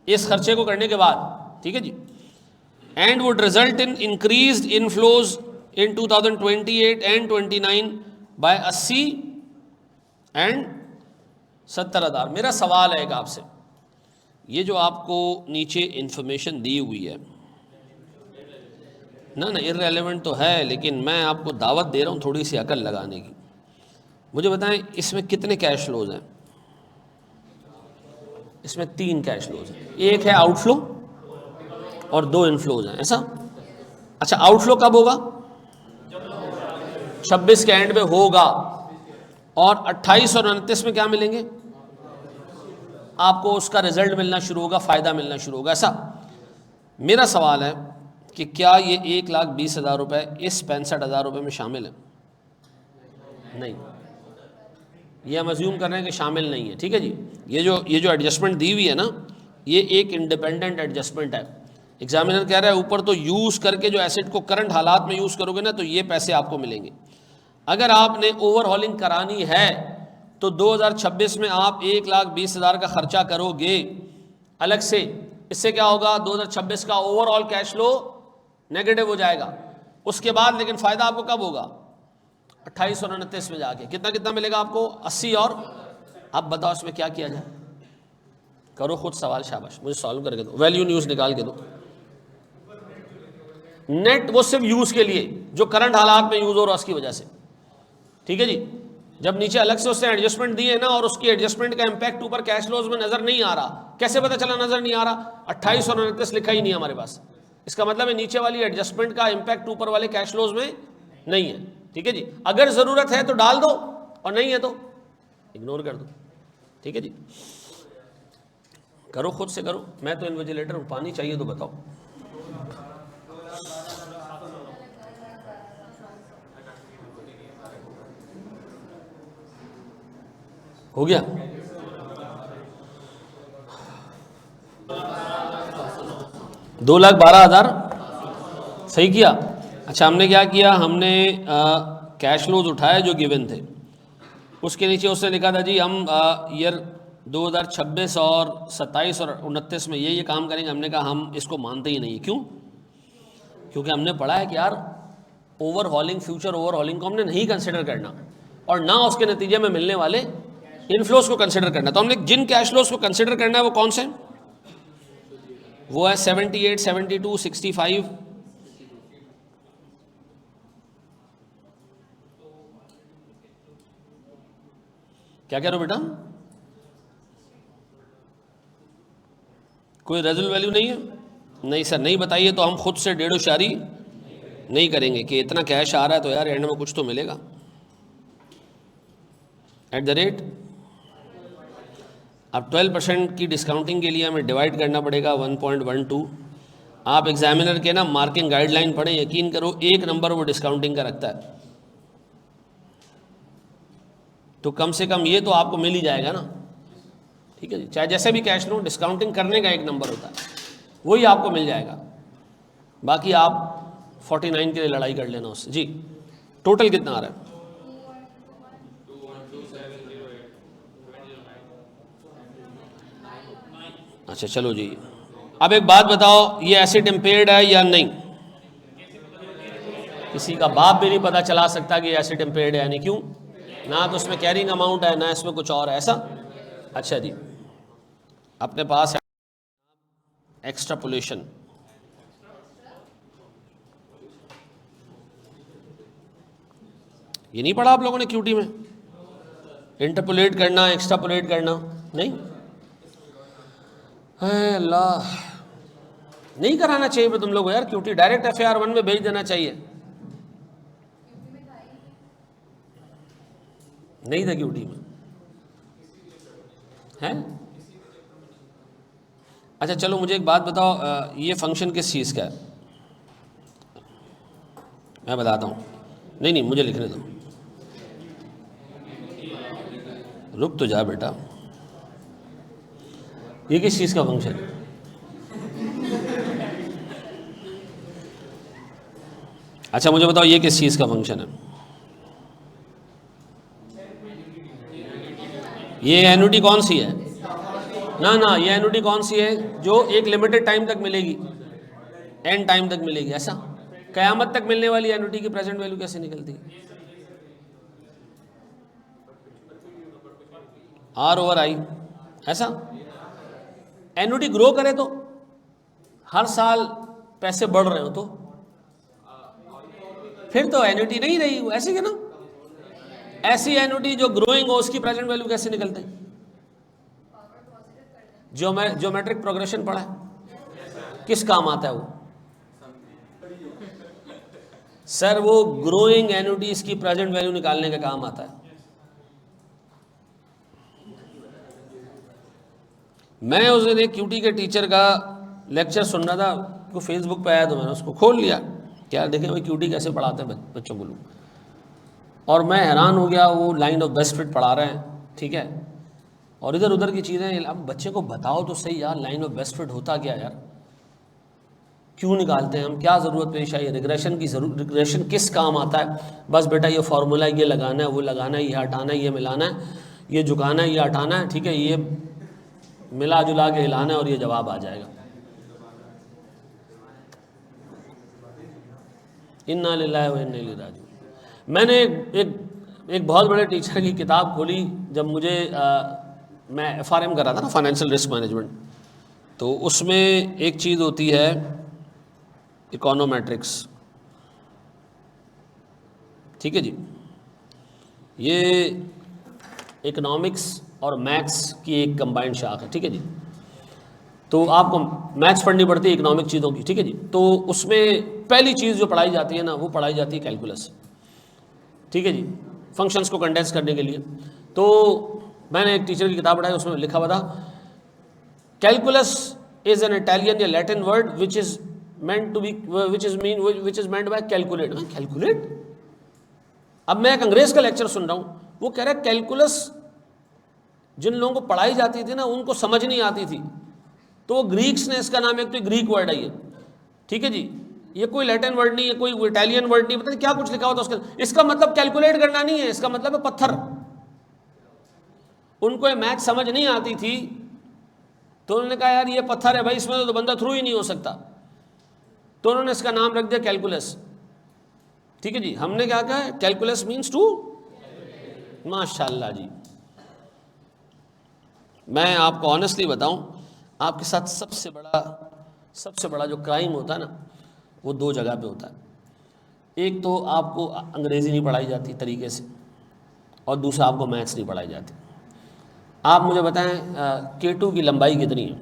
इस खर्चे को करने के बाद। ठीक है जी। And would result in increased inflows in 2028 and 29 by 80 and 70,000। मेरा सवाल है एक आपसे, ये जो आपको नीचे इंफॉर्मेशन दी हुई है ना इररेलेवेंट तो है, लेकिन मैं आपको दावत दे रहा हूँ थोड़ी सी अकल लगाने की। मुझे बताएं इसमें कितने कैश फ्लोज हैं? इसमें 3 कैश फ्लोज हैं, एक है आउटफ्लो और 2 इनफ्लोज हैं, ऐसा? अच्छा, आउटफ्लो कब होगा? 26 के एंड में होगा, और 28 और 29 में क्या मिलेंगे? आपको उसका रिजल्ट मिलना शुरू होगा, फायदा मिलना शुरू होगा, ऐसा? मेरा सवाल है कि क्या ये 1,20,000 रुपये इस 65,000 रुपये में शामिल है? नहीं, ये हम अज्यूम कर रहे हैं कि शामिल नहीं है। ठीक है जी। ये जो एडजस्टमेंट दी हुई है ना, ये एक इंडिपेंडेंट एडजस्टमेंट है। एग्जामिनर कह रहा है ऊपर तो यूज़ करके जो एसेट को करंट हालात में यूज़ करोगे ना, तो ये पैसे आपको मिलेंगे। अगर आपने ओवरहॉलिंग करानी है तो 2026 में आप 1,20,000 का खर्चा करोगे अलग से। इससे क्या होगा? 2026 का ओवरऑल कैश फ्लो नेगेटिव हो जाएगा। उसके बाद लेकिन फ़ायदा आपको कब होगा? 28 और 29 में जाके कितना कितना मिलेगा आपको? 80 और। अब बताओ इसमें क्या किया जाए? करो खुद सवाल, शाबाश, मुझे सॉल्व करके दो, वैल्यू न्यूज़ निकाल के दो। नेट वो सिर्फ यूज़ के लिए जो करंट हालात में यूज़ हो रहा है उसकी वजह से। ठीक है जी। जब नीचे अलग से उसने एडजस्टमेंट दी है ना, और उसकी एडजस्टमेंट का इंपैक्ट ऊपर कैश फ्लोज में नजर नहीं आ रहा, कैसे पता चला नजर नहीं आ रहा? 28 और 29 लिखा ही नहीं है हमारे पास। इसका मतलब है नीचे वाली एडजस्टमेंट का इंपैक्ट ऊपर वाले कैश फ्लोज में नहीं है। ठीक है जी। अगर जरूरत है तो डाल दो और नहीं है तो इग्नोर कर दो। ठीक है जी। करो खुद से करो, मैं तो इन्विजिलेटर हूं। पानी चाहिए तो बताओ। हो गया? दो 2,12,000 सही किया। अच्छा, हमने क्या किया? हमने कैश फ्लोज उठाए जो गिवन थे, उसके नीचे उसने लिखा था जी हम ईयर 2026 और 27 और 29 में ये काम करेंगे। हमने कहा हम इसको मानते ही नहीं। क्यों? क्योंकि हमने पढ़ा है कि यार ओवरहॉलिंग, फ्यूचर ओवरहॉलिंग को हमने नहीं कंसिडर करना, और ना उसके नतीजे में मिलने वाले इनफ्लोज को कंसिडर करना। तो हमने जिन कैश फ्लोज को कंसिडर करना है वो कौन से? वो है 78, 72, 65। क्या कह रहे हो बेटा? कोई रेजल वैल्यू नहीं है? नहीं सर, नहीं बताइए तो हम खुद से 1.5 शारी नहीं करेंगे कि इतना कैश आ रहा है तो यार एंड में कुछ तो मिलेगा। एट द रेट, अब 12% की डिस्काउंटिंग के लिए हमें डिवाइड करना पड़ेगा 1.12। आप एग्जामिनर के ना मार्किंग गाइडलाइन पढ़ें, यकीन करो एक नंबर वो डिस्काउंटिंग का रखता है, तो कम से कम ये तो आपको मिल ही जाएगा ना। ठीक है जी, चाहे जैसे भी कैश लो, डिस्काउंटिंग करने का एक नंबर होता है, वही आपको मिल जाएगा। बाकी आप 49 के लिए लड़ाई कर लेना उससे। जी, टोटल कितना आ रहा है? अच्छा चलो जी, अब एक बात बताओ, ये एसिड इम्पेयर्ड है या नहीं? किसी का बाप भी नहीं पता चला सकता कि एसिड इम्पेयर्ड है, यानी क्यों? ना तो उसमें कैरिंग अमाउंट है, ना इसमें कुछ और है, ऐसा। अच्छा जी, अपने पास है एक्सट्रापोलेशन। ये नहीं पढ़ा आप लोगों ने क्यूटी में? इंटरपोलेट करना, एक्स्ट्रापोलेट करना नहीं? है अल्लाह, नहीं कराना चाहिए तुम लोग यार क्यूटी, डायरेक्ट FAR1 में भेज देना चाहिए। नहीं था क्यूटी में, है? अच्छा चलो मुझे एक बात बताओ, ये फंक्शन किस चीज़ का है? मैं बताता हूँ। नहीं नहीं, मुझे लिखने दो, रुक तो जा बेटा। ये किस चीज़ का फंक्शन है? अच्छा मुझे बताओ, ये किस चीज़ का फंक्शन है? ये एन्युटी कौन सी है? ना ना, ये एन्युटी कौन सी है जो एक लिमिटेड टाइम तक मिलेगी, एन टाइम तक मिलेगी, ऐसा? कयामत तक मिलने वाली एन्युटी की प्रेजेंट वैल्यू कैसे निकलती है? R/I, ऐसा? एन्युटी ग्रो करे तो, हर साल पैसे बढ़ रहे हो तो फिर तो एन्युटी नहीं रही, वो ऐसी है ना। ऐसी एन्युटी जो ग्रोइंग हो उसकी प्रेजेंट वैल्यू कैसे निकलते हैं? ज्योमेट्रिक प्रोग्रेशन पढ़ा है, किस काम आता है वो? सर वो ग्रोइंग एन्युटीज की प्रेजेंट वैल्यू निकालने का काम आता है। मैं उस दिन एक क्यूटी के टीचर का लेक्चर सुन रहा था, वो फेसबुक पे आया तो मैंने उसको खोल लिया, क्या देखें भाई क्यूटी कैसे पढ़ाते हैं बच्चों को लोग, और मैं हैरान हो गया। वो लाइन ऑफ बेस्ट फिट पढ़ा रहे हैं, ठीक है, और इधर उधर की चीज़ें। अब बच्चे को बताओ तो सही यार, लाइन ऑफ बेस्ट फिट होता क्या यार, क्यों निकालते हैं हम, क्या ज़रूरत पेश आई, रिग्रेशन की ज़रूरत, रिग्रेशन किस काम आता है? बस बेटा ये फार्मूला, ये लगाना है, वो लगाना है, ये हटाना है, ये मिलाना है, ये झुकाना है, ये हटाना है, ठीक है, ये मिला जुला के हिलाना है और ये जवाब आ जाएगा। इन्ना लिल्लाहि व इन्ना इलैहि राजिऊन। मैंने एक बहुत बड़े टीचर की किताब खोली जब मुझे मैं FRM कर रहा था ना, फाइनेंशियल रिस्क मैनेजमेंट, तो उसमें एक चीज़ होती है इकोनोमेट्रिक्स, ठीक है जी, ये इकोनॉमिक्स और मैथ्स की एक कंबाइंड शाख है, ठीक है जी। तो आपको मैथ्स पढ़नी पड़ती है इकोनॉमिक चीज़ों की, ठीक है जी। तो उसमें पहली चीज़ जो पढ़ाई जाती है ना, वो पढ़ाई जाती है कैलकुलस, ठीक है जी, फंक्शंस को कंडेंस करने के लिए। तो मैंने एक टीचर की किताब पढ़ाई, उसमें लिखा हुआ था कैलकुलस इज एन इटालियन या Latin word which is meant to be which is meant by calculate. Calculate? अब मैं एक अंग्रेज का लेक्चर सुन रहा हूँ, वो कह रहा है कैलकुलस जिन लोगों को पढ़ाई जाती थी ना, उनको समझ नहीं आती थी, तो वो ग्रीक्स ने इसका नाम, एक तो ग्रीक वर्ड है ये, ठीक है जी, ये कोई लैटिन वर्ड नहीं है, कोई इटालियन वर्ड नहीं, पता नहीं क्या कुछ लिखा होता उसके। इसका मतलब कैलकुलेट करना नहीं है, इसका मतलब है पत्थर। उनको ये मैथ समझ नहीं आती थी, तो उन्होंने कहा यार ये पत्थर है भाई, इसमें तो बंदा थ्रू ही नहीं हो सकता, तो उन्होंने इसका नाम रख दिया कैलकुलस, ठीक है जी। हमने क्या कहा, कैलकुलस मीन्स टू, माशाल्लाह जी। मैं आपको ऑनेस्टली बताऊं, आपके साथ सबसे बड़ा जो क्राइम होता है ना, वो दो जगह पे होता है। एक तो आपको अंग्रेज़ी नहीं पढ़ाई जाती तरीके से, और दूसरा आपको मैथ्स नहीं पढ़ाई जाती। आप मुझे बताएं K2 की लंबाई कितनी है?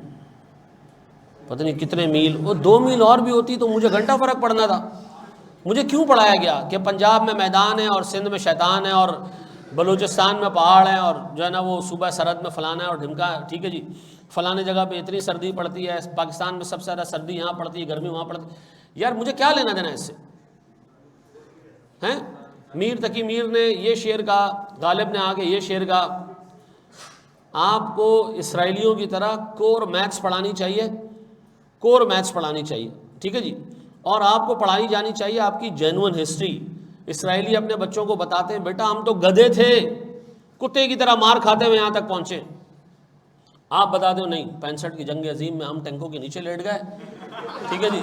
पता नहीं कितने मील, वो 2 मील और भी होती तो मुझे घंटा फ़र्क पड़ना था। मुझे क्यों पढ़ाया गया कि पंजाब में मैदान है और सिंध में शैतान है और बलूचिस्तान में पहाड़ है और जो है ना वो सूबा सरहद में फलाना है और ढिमका है, ठीक है जी, फलाने जगह पे इतनी सर्दी पड़ती है, पाकिस्तान में सबसे ज़्यादा सर्दी यहाँ पड़ती है, गर्मी वहाँ पड़ती है। यार मुझे क्या लेना देना इससे हैं? मीर तकी मीर ने ये शेर कहा, गालिब ने आके ये शेर कहा, आपको इसराइलियों की तरह कोर मैथ्स पढ़ानी चाहिए, कोर मैथ्स पढ़ानी चाहिए, ठीक है जी, और आपको पढ़ाई जानी चाहिए आपकी जेन्युइन हिस्ट्री। इसराइली अपने बच्चों को बताते हैं बेटा हम तो गधे थे, कुत्ते की तरह मार खाते हुए यहाँ तक पहुँचे, आप बता दो नहीं 65 की जंग अजीम में हम टैंकों के नीचे लेट गए, ठीक है जी,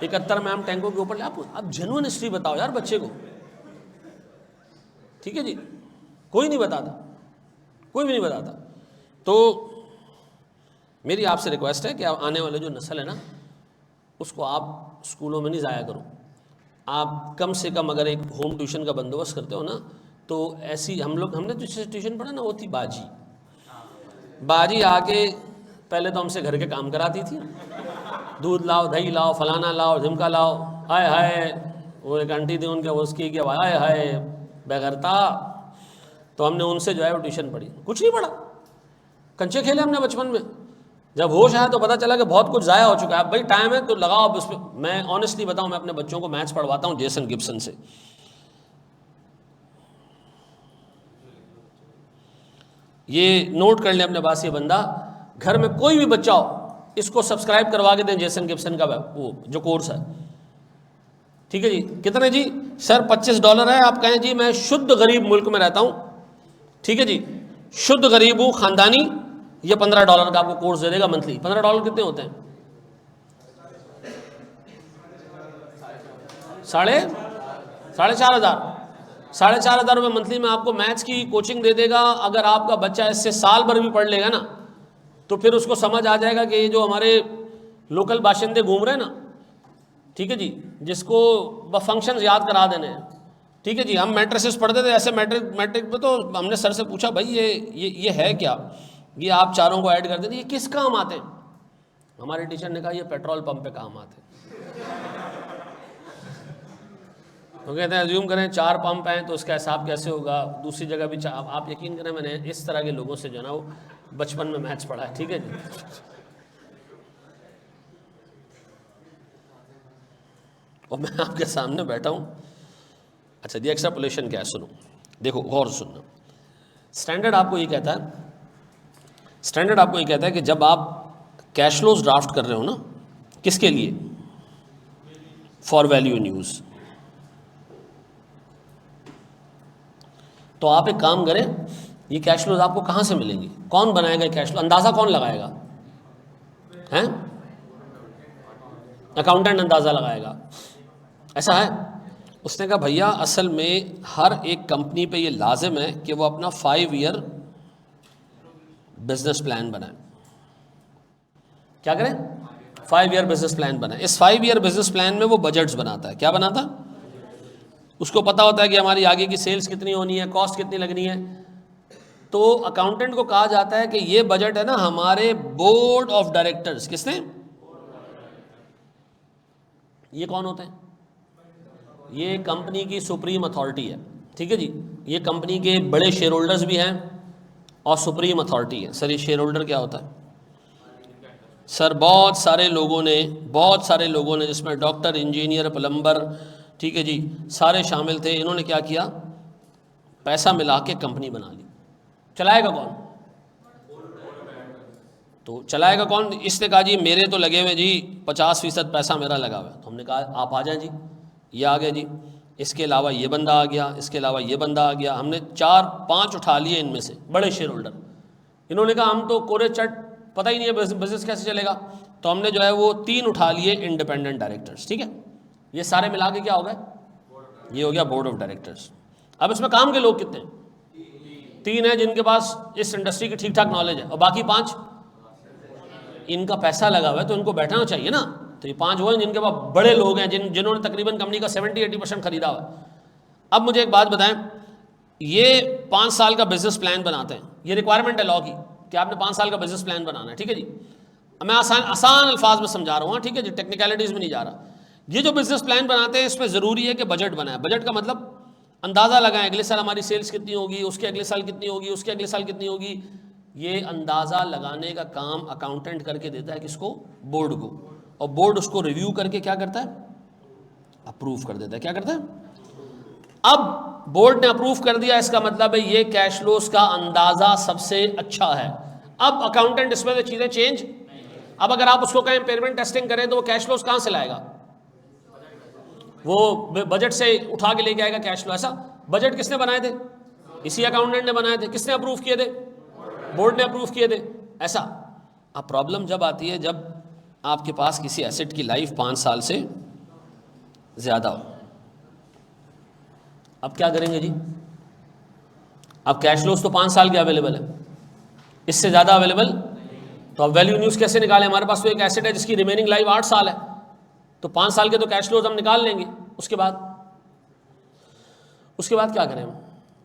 71 में हम टैंकों के ऊपर। आप जेन्युइन हिस्ट्री बताओ यार बच्चे को, ठीक है जी, कोई नहीं बताता, कोई भी नहीं बताता। तो मेरी आपसे रिक्वेस्ट है कि आने वाले जो नस्ल है ना उसको आप स्कूलों में नहीं ज़ाया करो, आप कम से कम अगर एक होम ट्यूशन का बंदोबस्त करते हो ना तो ऐसी हमने जो ट्यूशन पढ़ा ना वो थी बाजी। बाजी आके पहले तो हमसे घर के काम कराती थी, दूध लाओ दही लाओ फलाना लाओ ढिमका लाओ, हाय हाय वो एक आंटी थी उनके उसकी कि हाय हाय बेगरता, तो हमने उनसे जो है वो ट्यूशन पढ़ी, कुछ नहीं पढ़ा, कंचे खेले हमने बचपन में। जब होश आया तो पता चला कि बहुत कुछ ज़ाया हो चुका है। अब भाई टाइम है तो लगाओ अब उस पर। मैं ऑनेस्टली बताऊं मैं अपने बच्चों को मैथ्स पढ़वाता हूं जेसन गिब्सन से। ये नोट कर ले अपने पास, ये बंदा घर में कोई भी बच्चा हो इसको सब्सक्राइब करवा के दें जेसन गिब्सन का वो जो कोर्स है, ठीक है जी। कितने जी सर? $25 है। आप कहें जी मैं शुद्ध गरीब मुल्क में रहता हूं, ठीक है जी, शुद्ध गरीब हूं खानदानी, ये $15 का आपको कोर्स दे देगा मंथली। $15 कितने होते हैं? 4,500 4,500 रुपये मंथली में आपको मैथ्स की कोचिंग दे देगा। अगर आपका बच्चा इससे साल भर भी पढ़ लेगा ना तो फिर उसको समझ आ जाएगा कि ये जो हमारे लोकल बाशिंदे घूम रहे हैं ना, ठीक है जी, जिसको फंक्शंस याद करा देने हैं, ठीक है जी। हम मैट्रिसेस पढ़ते थे ऐसे, मैट्रिक में तो हमने सर से पूछा भाई ये है क्या, ये आप चारों को ऐड कर देते, ये किस काम आते हैं? हमारे टीचर ने कहा ये पेट्रोल पंप पे काम आते हैं। तो कहते हैं अज्यूम करें 4 पंप हैं तो उसका हिसाब कैसे होगा, दूसरी जगह भी आप यकीन करें मैंने इस तरह के लोगों से जो है ना वो बचपन में मैथ्स पढ़ा है, ठीक है जी। और मैं आपके सामने बैठा हूँ। अच्छा जी, एक्सट्रापोलेशन क्या है सुनो, देखो गौर से सुनना। स्टैंडर्ड आपको ये कहता है कि जब आप कैश फ्लोज ड्राफ्ट कर रहे हो ना, किसके लिए? For value in use. तो आप एक काम करें, ये कैश फ्लोज आपको कहां से मिलेंगे? कौन बनाएगा कैश फ्लो? अंदाजा कौन लगाएगा? हैं? अकाउंटेंट अंदाजा लगाएगा, ऐसा है? उसने कहा भैया असल में हर एक कंपनी पे ये लाजिम है कि वो अपना 5 ईयर बिजनेस प्लान बनाए। क्या करें? 5 ईयर बिजनेस प्लान बनाए। इस 5 ईयर बिजनेस प्लान में वो बजट्स बनाता है। क्या बनाता? उसको पता होता है कि हमारी आगे की सेल्स कितनी होनी है, कॉस्ट कितनी लगनी है। तो अकाउंटेंट को कहा जाता है कि ये बजट है ना हमारे बोर्ड ऑफ डायरेक्टर्स। किसने? ये कौन होते हैं? ये कंपनी की सुप्रीम अथॉरिटी है, ठीक है जी। ये कंपनी के बड़े शेयर होल्डर्स भी हैं और सुप्रीम अथॉरिटी है। सर ये शेयर होल्डर क्या होता है? सर बहुत सारे लोगों ने जिसमें डॉक्टर, इंजीनियर, प्लम्बर, ठीक है जी, सारे शामिल थे। इन्होंने क्या किया? पैसा मिला के कंपनी बना ली। चलाएगा कौन? तो चलाएगा कौन? इसने कहा जी मेरे तो लगे हुए जी 50% पैसा मेरा लगा हुआ है। तो हमने कहा आप आ जाएं जी, ये आ गया जी, इसके अलावा ये बंदा आ गया, इसके अलावा ये बंदा आ गया। हमने 4-5 उठा लिए इनमें से, बड़े शेयर होल्डर। इन्होंने कहा हम तो कोरे चट, पता ही नहीं है बिजनेस कैसे चलेगा। तो हमने जो है वो 3 उठा लिए इंडिपेंडेंट डायरेक्टर्स, ठीक है। ये सारे मिला के क्या हो गए? ये हो गया बोर्ड ऑफ डायरेक्टर्स। अब इसमें काम के लोग कितने हैं? 3 हैं जिनके पास इस इंडस्ट्री की ठीक ठाक नॉलेज है, और बाकी 5 इनका पैसा लगा हुआ है तो इनको बैठना चाहिए ना। तो ये 5 वो हैं जिनके पास बड़े लोग हैं, जिन्होंने तकरीबन कंपनी का 70-80% खरीदा हुआ है। अब मुझे एक बात बताएं, ये 5 साल का बिजनेस प्लान बनाते हैं। ये रिक्वायरमेंट है लॉ की कि आपने 5 साल का बिजनेस प्लान बनाना है, ठीक है जी। मैं आसान अल्फाज में समझा रहा हूँ, ठीक है जी, टेक्निकलिटीज़ में नहीं जा रहा। ये जो बिजनेस प्लान बनाते हैं इसमें ज़रूरी है कि बजट बनाए। बजट का मतलब अंदाज़ा लगाएं, अगले साल हमारी सेल्स कितनी होगी, उसके अगले साल कितनी होगी, उसके अगले साल कितनी होगी। ये अंदाज़ा लगाने का काम अकाउंटेंट करके देता है किसको? बोर्ड को। और बोर्ड उसको रिव्यू करके क्या करता है? अप्रूव कर देता है। क्या करता है? अब बोर्ड ने अप्रूव कर दिया, इसका मतलब है ये कैश फ्लोस का अंदाज़ा सबसे अच्छा है। अब अकाउंटेंट इसमें से चीज़ें चेंज। अब अगर आप उसको कहें इम्पेयरमेंट टेस्टिंग करें तो वो कैश फ्लोस कहाँ से लाएगा? वो बजट से उठा के लेके आएगा कैश फ्लो। ऐसा बजट किसने बनाए थे? इसी अकाउंटेंट ने बनाए थे। किसने अप्रूव किए थे? बोर्ड ने अप्रूव किए थे। ऐसा। अब प्रॉब्लम जब आती है जब आपके पास किसी एसेट की लाइफ 5 साल से ज़्यादा हो। अब क्या करेंगे जी? अब कैश फ्लोस तो 5 साल के अवेलेबल है, इससे ज़्यादा अवेलेबल, तो अब वैल्यू न्यूज़ कैसे निकालें? हमारे पास तो एक एसेट है जिसकी रिमेनिंग लाइफ 8 साल है, तो 5 साल के तो कैश फ्लोज हम निकाल लेंगे। उसके बाद क्या करें हम?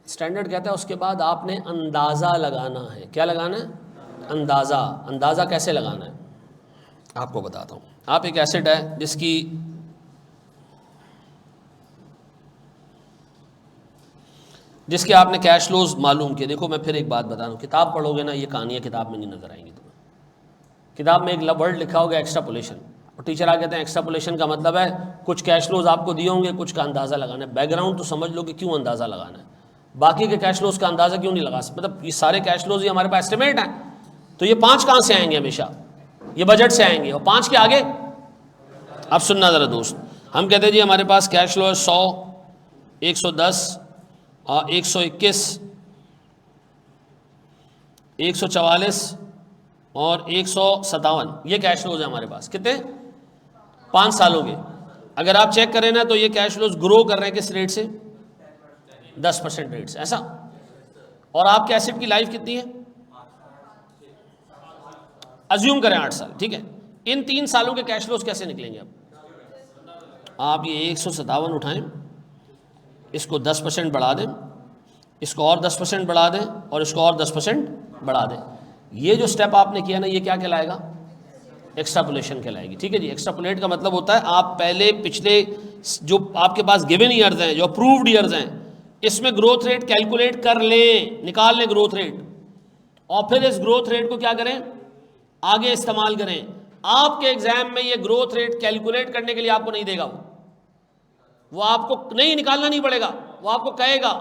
स्टैंडर्ड कहता है उसके बाद आपने अंदाज़ा लगाना है। क्या लगाना है? अंदाज़ा। अंदाज़ा कैसे लगाना है आपको बताता हूँ। आप एक एसेट है जिसके आपने कैश फ्लोज मालूम किए। देखो मैं फिर एक बात बता रहा हूँ, किताब पढ़ोगे ना, ये कहानियाँ किताब में नहीं नजर आएंगी तुम्हें। किताब में एक वर्ड लिखा होगा एक्स्ट्रापोलेशन, और टीचर आ कहते हैं एक्स्ट्रापोलेशन का मतलब है कुछ कैश फ्लोज आपको दिए होंगे, कुछ का अंदाज़ा लगाना है। बैकग्राउंड तो समझ लो कि क्यों अंदाज़ा लगाना है, बाकी के कैश फ्लोज का अंदाज़ा क्यों नहीं लगा सकते। मतलब ये सारे कैश फ्लोज ये हमारे पास एस्टिमेट हैं, तो ये 5 कहाँ से आएंगे? हमेशा ये बजट से आएंगे। और 5 के आगे अब सुनना ज़रा दोस्त, हम कहते हैं जी हमारे पास कैश फ्लो है 100, 110 और 121, 144 और 157। ये कैश फ्लोज है हमारे पास। कितने? 5 सालों के। अगर आप चेक करें ना तो ये कैश फ्लोज ग्रो कर रहे हैं किस रेट से? 10% रेट से। ऐसा। और आपके एसेट की लाइफ कितनी है? अज्यूम करें 8 साल, ठीक है। इन 3 सालों के कैश फ्लोज कैसे निकलेंगे? अब आप ये 157 उठाएं, इसको 10% बढ़ा दें, इसको और 10% बढ़ा दें, और इसको और 10% बढ़ा दें। ये जो स्टेप आपने किया ना, ये क्या कहलाएगा? एक्स्ट्रापोलेशन कहलाएगी। ठीक है जी। एक्स्ट्रापोलेट का मतलब होता है आप पहले पिछले जो आपके पास गिवन ईयर्स हैं, जो अप्रूव्ड ईयर्स हैं, इसमें ग्रोथ रेट कैलकुलेट कर लें, निकाल लें ग्रोथ रेट, और फिर इस ग्रोथ रेट को क्या करें? आगे इस्तेमाल करें। आपके एग्जाम में ये ग्रोथ रेट कैलकुलेट करने के लिए आपको नहीं देगा, वो आपको नहीं निकालना नहीं पड़ेगा। वो आपको कहेगा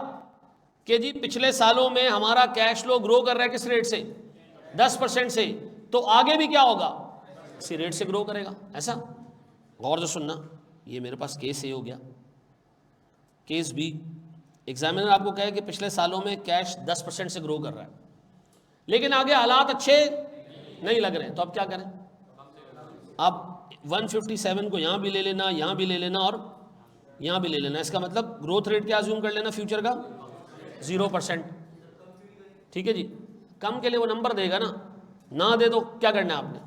कि जी पिछले सालों में हमारा कैश फ्लो ग्रो कर रहा है किस रेट से? 10% से, तो आगे भी क्या होगा? इसी रेट से ग्रो करेगा। ऐसा। गौर से सुनना, ये मेरे पास केस ए हो गया, केस बी। एग्जामिनर आपको कहे कि पिछले सालों में कैश 10% से ग्रो कर रहा है, लेकिन आगे हालात अच्छे नहीं लग रहे हैं, तो अब क्या करें? आप 157 को यहाँ भी ले लेना, यहाँ भी ले लेना, और यहाँ भी ले लेना। इसका मतलब ग्रोथ रेट क्या अज्यूम कर लेना फ्यूचर का? 0%। ठीक है जी। कम के लिए वो नंबर देगा ना दे तो क्या करना है आपने?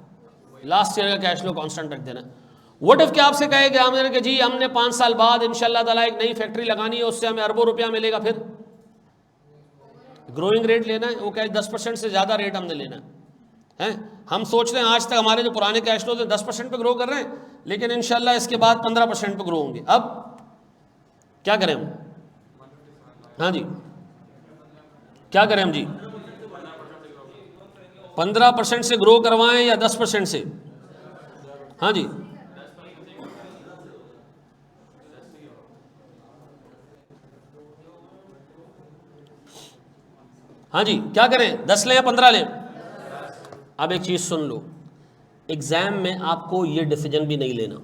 लास्ट ईयर का कैश फ्लो कांस्टेंट रख देना। व्हाट इफ क्या आपसे कहेगा हमने कि जी हमने 5 साल बाद इंशाल्लाह ताला एक नई फैक्ट्री लगानी है, उससे हमें अरबों रुपया मिलेगा, फिर ग्रोइंग रेट लेना है, वो कहे 10% से ज़्यादा रेट हमने लेना है। हम सोच रहे हैं आज तक हमारे जो पुराने कैश फ्लो 10% पे ग्रो कर रहे हैं, लेकिन इंशाल्लाह इसके बाद 15% पे ग्रो होंगे। अब क्या करें हम? हाँ जी, क्या करें हम जी? 15% से ग्रो करवाएं या 10% से? हाँ जी, हाँ जी, क्या करें? 10 लें या 15 लें? अब एक चीज़ सुन लो, एग्ज़ाम में आपको ये डिसीजन भी नहीं लेना।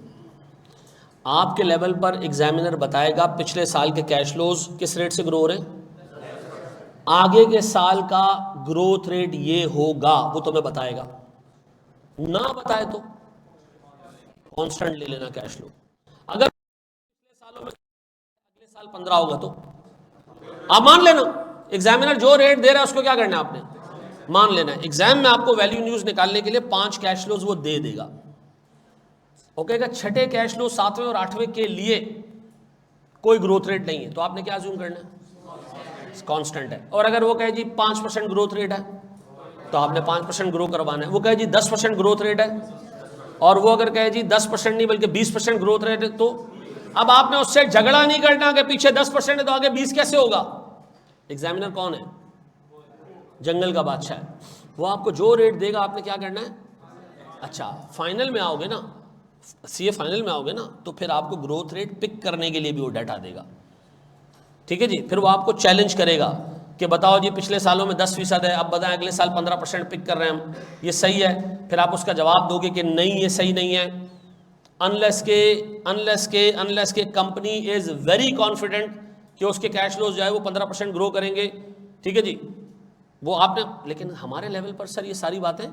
आपके लेवल पर एग्जामिनर बताएगा पिछले साल के कैश फ्लोज किस रेट से ग्रो हो रहे हैं, आगे के साल का ग्रोथ रेट ये होगा, वो तुम्हें बताएगा। ना बताए तो कांस्टेंट ले लेना कैश फ्लो। अगर पिछले सालों में अगले साल 15 होगा तो आप मान लेना, एग्जामिनर जो रेट दे रहा है उसको क्या करना है आपने? मान लेना है। एग्जाम में आपको वैल्यू न्यूज निकालने के लिए 5 कैश फ्लोज वो दे देगा। ओके का छठे कैश फ्लो 7वें और 8वें के लिए कोई ग्रोथ रेट नहीं है, तो आपने क्या अज्यूम करना है? कांस्टेंट है। और अगर वो कहे जी 5% ग्रोथ रेट है, तो आपने 5% ग्रो करवाना है। वो कहे जी 10% ग्रोथ रेट है, और वो अगर कहे जी 10% नहीं बल्कि 20% ग्रोथ रेट है, तो अब आपने उससे झगड़ा नहीं करना कि पीछे 10% है तो आगे 20 कैसे होगा। एग्जामिनर कौन है? जंगल का बादशाह है, वो आपको जो रेट देगा आपने क्या करना है। अच्छा, फाइनल में आओगे ना, सीए फाइनल में आओगे ना, तो फिर आपको ग्रोथ रेट पिक करने के लिए भी वो डाटा देगा, ठीक है जी। फिर वो आपको चैलेंज करेगा कि बताओ जी पिछले सालों में 10% है, अब बताएं अगले साल 15% पिक कर रहे हैं हम, ये सही है? फिर आप उसका जवाब दोगे कि नहीं ये सही नहीं है, अनलेस के कंपनी इज वेरी कॉन्फिडेंट कि उसके कैश फ्लोज जो है वो 15% ग्रो करेंगे, ठीक है जी। वो आपने, लेकिन हमारे लेवल पर सर ये सारी बातें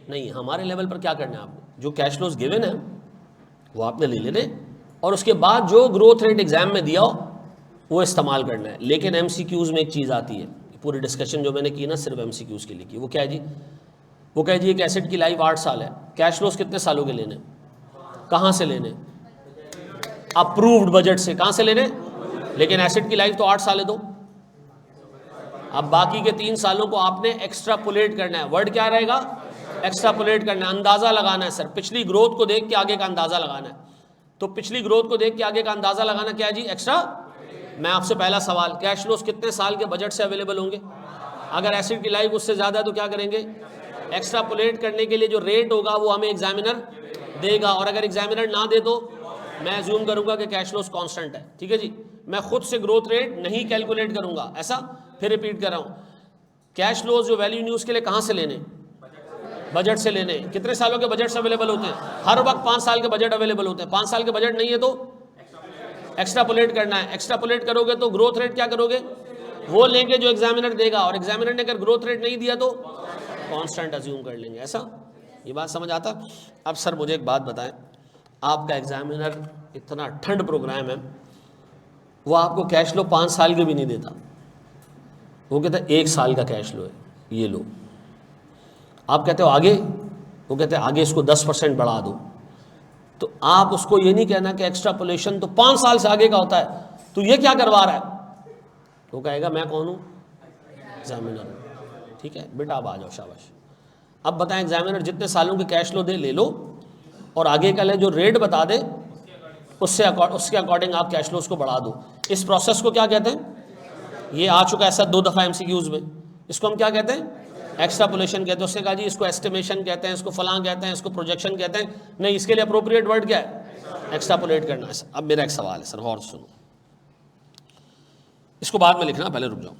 नहीं, हमारे लेवल पर क्या करना है आपको, जो कैश फ्लोज गिवन है वो आपने ले लेने और उसके बाद जो ग्रोथ रेट एग्जाम में दिया हो वो इस्तेमाल करना है। लेकिन एमसीक्यूज़ में एक चीज़ आती है, पूरी डिस्कशन जो मैंने की ना सिर्फ एमसीक्यूज़ के लिए की, वो क्या है जी, वो कहे जी एक एसेट की लाइफ 8 साल है, कैश फ्लोज कितने सालों के लेने, कहाँ से लेने, अप्रूव्ड बजट से, कहाँ से लेने, लेकिन एसेट की लाइफ तो 8 साल है। तो अब बाकी के 3 सालों को आपने एक्स्ट्रापोलेट करना है, वर्ड क्या रहेगा, एक्स्ट्रापोलेट करना है, अंदाज़ा लगाना है सर, पिछली ग्रोथ को देख के आगे का अंदाज़ा लगाना है। तो पिछली ग्रोथ को देख के आगे का अंदाज़ा लगाना क्या है जी, एक्स्ट्रा। मैं आपसे पहला सवाल, कैश फ्लोज कितने साल के बजट से अवेलेबल होंगे, अगर एसेट की लाइफ उससे ज़्यादा है तो क्या करेंगे, एक्स्ट्रापोलेट करने के लिए जो रेट होगा वो हमें एग्जामिनर देगा, और अगर एग्जामिनर ना दे तो मैं अज्यूम करूंगा कि कैश फ्लोज कांस्टेंट है, ठीक है जी। मैं खुद से ग्रोथ रेट नहीं कैलकुलेट करूंगा, ऐसा। फिर रिपीट कर रहा हूं, कैश फ्लोज जो वैल्यू न्यूज़ के लिए कहां से लेने, बजट से लेने। कितने सालों के बजट अवेलेबल होते हैं, हर वक्त 5 साल के बजट अवेलेबल होते हैं, 5 साल के बजट नहीं है तो एक्स्ट्रापोलेट करना है। एक्स्ट्रापोलेट करोगे तो ग्रोथ रेट क्या करोगे, वो लेंगे जो एग्जामिनर देगा, और एग्जामिनर ने अगर ग्रोथ रेट नहीं दिया तो कांस्टेंट अज्यूम कर लेंगे, ऐसा। ये बात समझ आता। अब सर मुझे एक बात बताएं, आपका एग्जामिनर इतना ठंड प्रोग्राम है, वो आपको कैश फ्लो 5 साल के भी नहीं देता, वो कहता है 1 साल का कैश फ्लो है, ये लो। आप कहते हो आगे, वो कहते हैं आगे इसको 10% बढ़ा दो। तो आप उसको ये नहीं कहना कि एक्स्ट्रापोलेशन तो 5 साल से आगे का होता है, तो ये क्या करवा रहा है, वो कहेगा मैं कौन हूँ, एग्जामिनर। ठीक है बेटा, अब आ जाओ, शाबाश। अब बताएं, एग्जामिनर जितने सालों के कैश फ्लो दे ले लो, और आगे का ले जो रेट बता दे उसके अकॉर्डिंग आप कैश फ्लोज को बढ़ा दो। इस प्रोसेस को क्या कहते हैं, ये आ चुका है सर 2 दफ़ा एमसीक्यूज में, इसको हम क्या कहते हैं, एक्स्ट्रापोलेशन कहते हैं। उसने कहा जी इसको एस्टिमेशन कहते हैं, इसको फलां कहते हैं, इसको प्रोजेक्शन कहते हैं, नहीं इसके लिए अप्रोप्रिएट वर्ड क्या है, एक्स्ट्रापोलेट करना है। अब मेरा एक सवाल है सर, और सुनो, इसको बाद में लिखना, पहले रुक जाओ।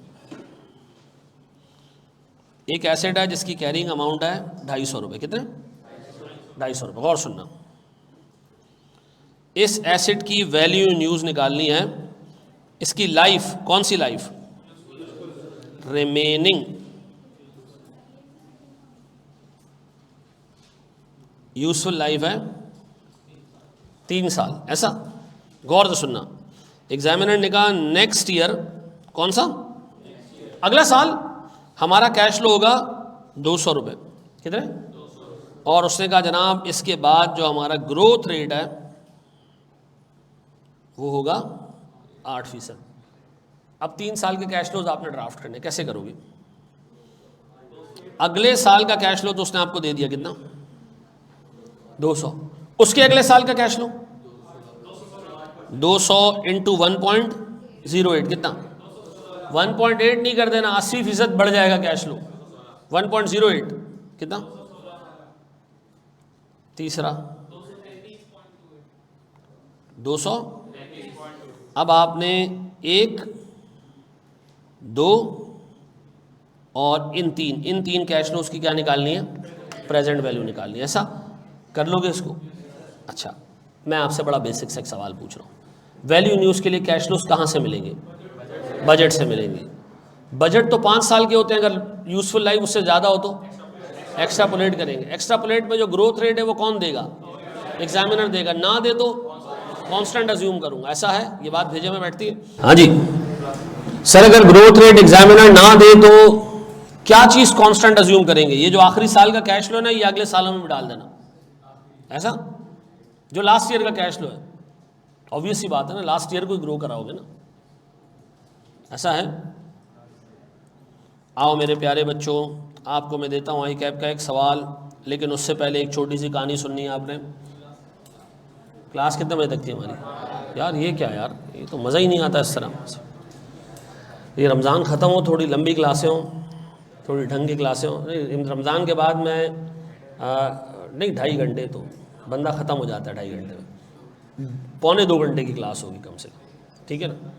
एक एसेट है जिसकी कैरिंग अमाउंट है 250 रुपये, कितने, 250 रुपये। और सुनना, इस एसेट की वैल्यू न्यूज़ निकालनी है, इसकी लाइफ, कौन सी लाइफ, रिमेनिंग यूजफुल लाइफ है 3 साल, ऐसा। गौर से सुनना, एग्जामिनर ने कहा नेक्स्ट ईयर, कौन सा, अगला साल हमारा कैश फ्लो होगा 200 रुपये, कितने, और उसने कहा जनाब इसके बाद जो हमारा ग्रोथ रेट है वो होगा 8%। अब 3 साल के कैश फ्लोज आपने ड्राफ्ट करने, कैसे करोगे। अगले साल का कैश फ्लो तो उसने आपको दे दिया, कितना, 200। उसके अगले साल का कैश फ्लो 200 इंटू 1.08, कितना, 1.8 नहीं कर देना, 80% बढ़ जाएगा कैश फ्लो, 1.08 कितना, तीसरा 200। अब आपने 1, 2 और इन तीन कैश फ्लोज की क्या निकालनी है, प्रेजेंट वैल्यू निकालनी है, ऐसा कर लोगे इसको। अच्छा, मैं आपसे बड़ा बेसिक सा एक सवाल पूछ रहा हूँ, वैल्यू न्यूज़ के लिए कैश फ्लोज कहाँ से मिलेंगे, बजट से मिलेंगे। बजट तो 5 साल के होते हैं, अगर यूजफुल लाइफ उससे ज़्यादा हो तो एक्स्ट्रापोलेट करेंगे। एक्स्ट्रापोलेट में जो ग्रोथ रेट है वो कौन देगा, एग्जामिनर देगा, ना दे तो कांस्टेंट अज्यूम करूंगा, ऐसा है। ये बात भेजे में बैठती है। हाँ जी सर, अगर ग्रोथ रेट एग्जामिनर ना दे तो क्या चीज़ कांस्टेंट अज्यूम करेंगे, ये जो आखिरी साल का कैश फ्लो है ना, ये अगले सालों में भी डाल देना, ऐसा। जो लास्ट ईयर का कैश फ्लो है, ऑब्वियस सी बात है ना, लास्ट ईयर को ग्रो कराओगे ना, ऐसा है। आओ मेरे प्यारे बच्चों, आपको मैं देता हूँ आई कैप का एक सवाल, लेकिन उससे पहले एक छोटी सी कहानी सुननी है आपने। क्लास कितने बजे तक थी हमारी? यार ये क्या यार, ये तो मज़ा ही नहीं आता इस तरह से। ये रमज़ान ख़त्म हो, थोड़ी लंबी क्लासें हों, थोड़ी ढंग की क्लासें हों। नहीं, रमज़ान के बाद मैं नहीं, 2.5 घंटे तो बंदा ख़त्म हो जाता है, 2.5 घंटे में। 1.25-2 घंटे की क्लास होगी कम से कम, ठीक है ना।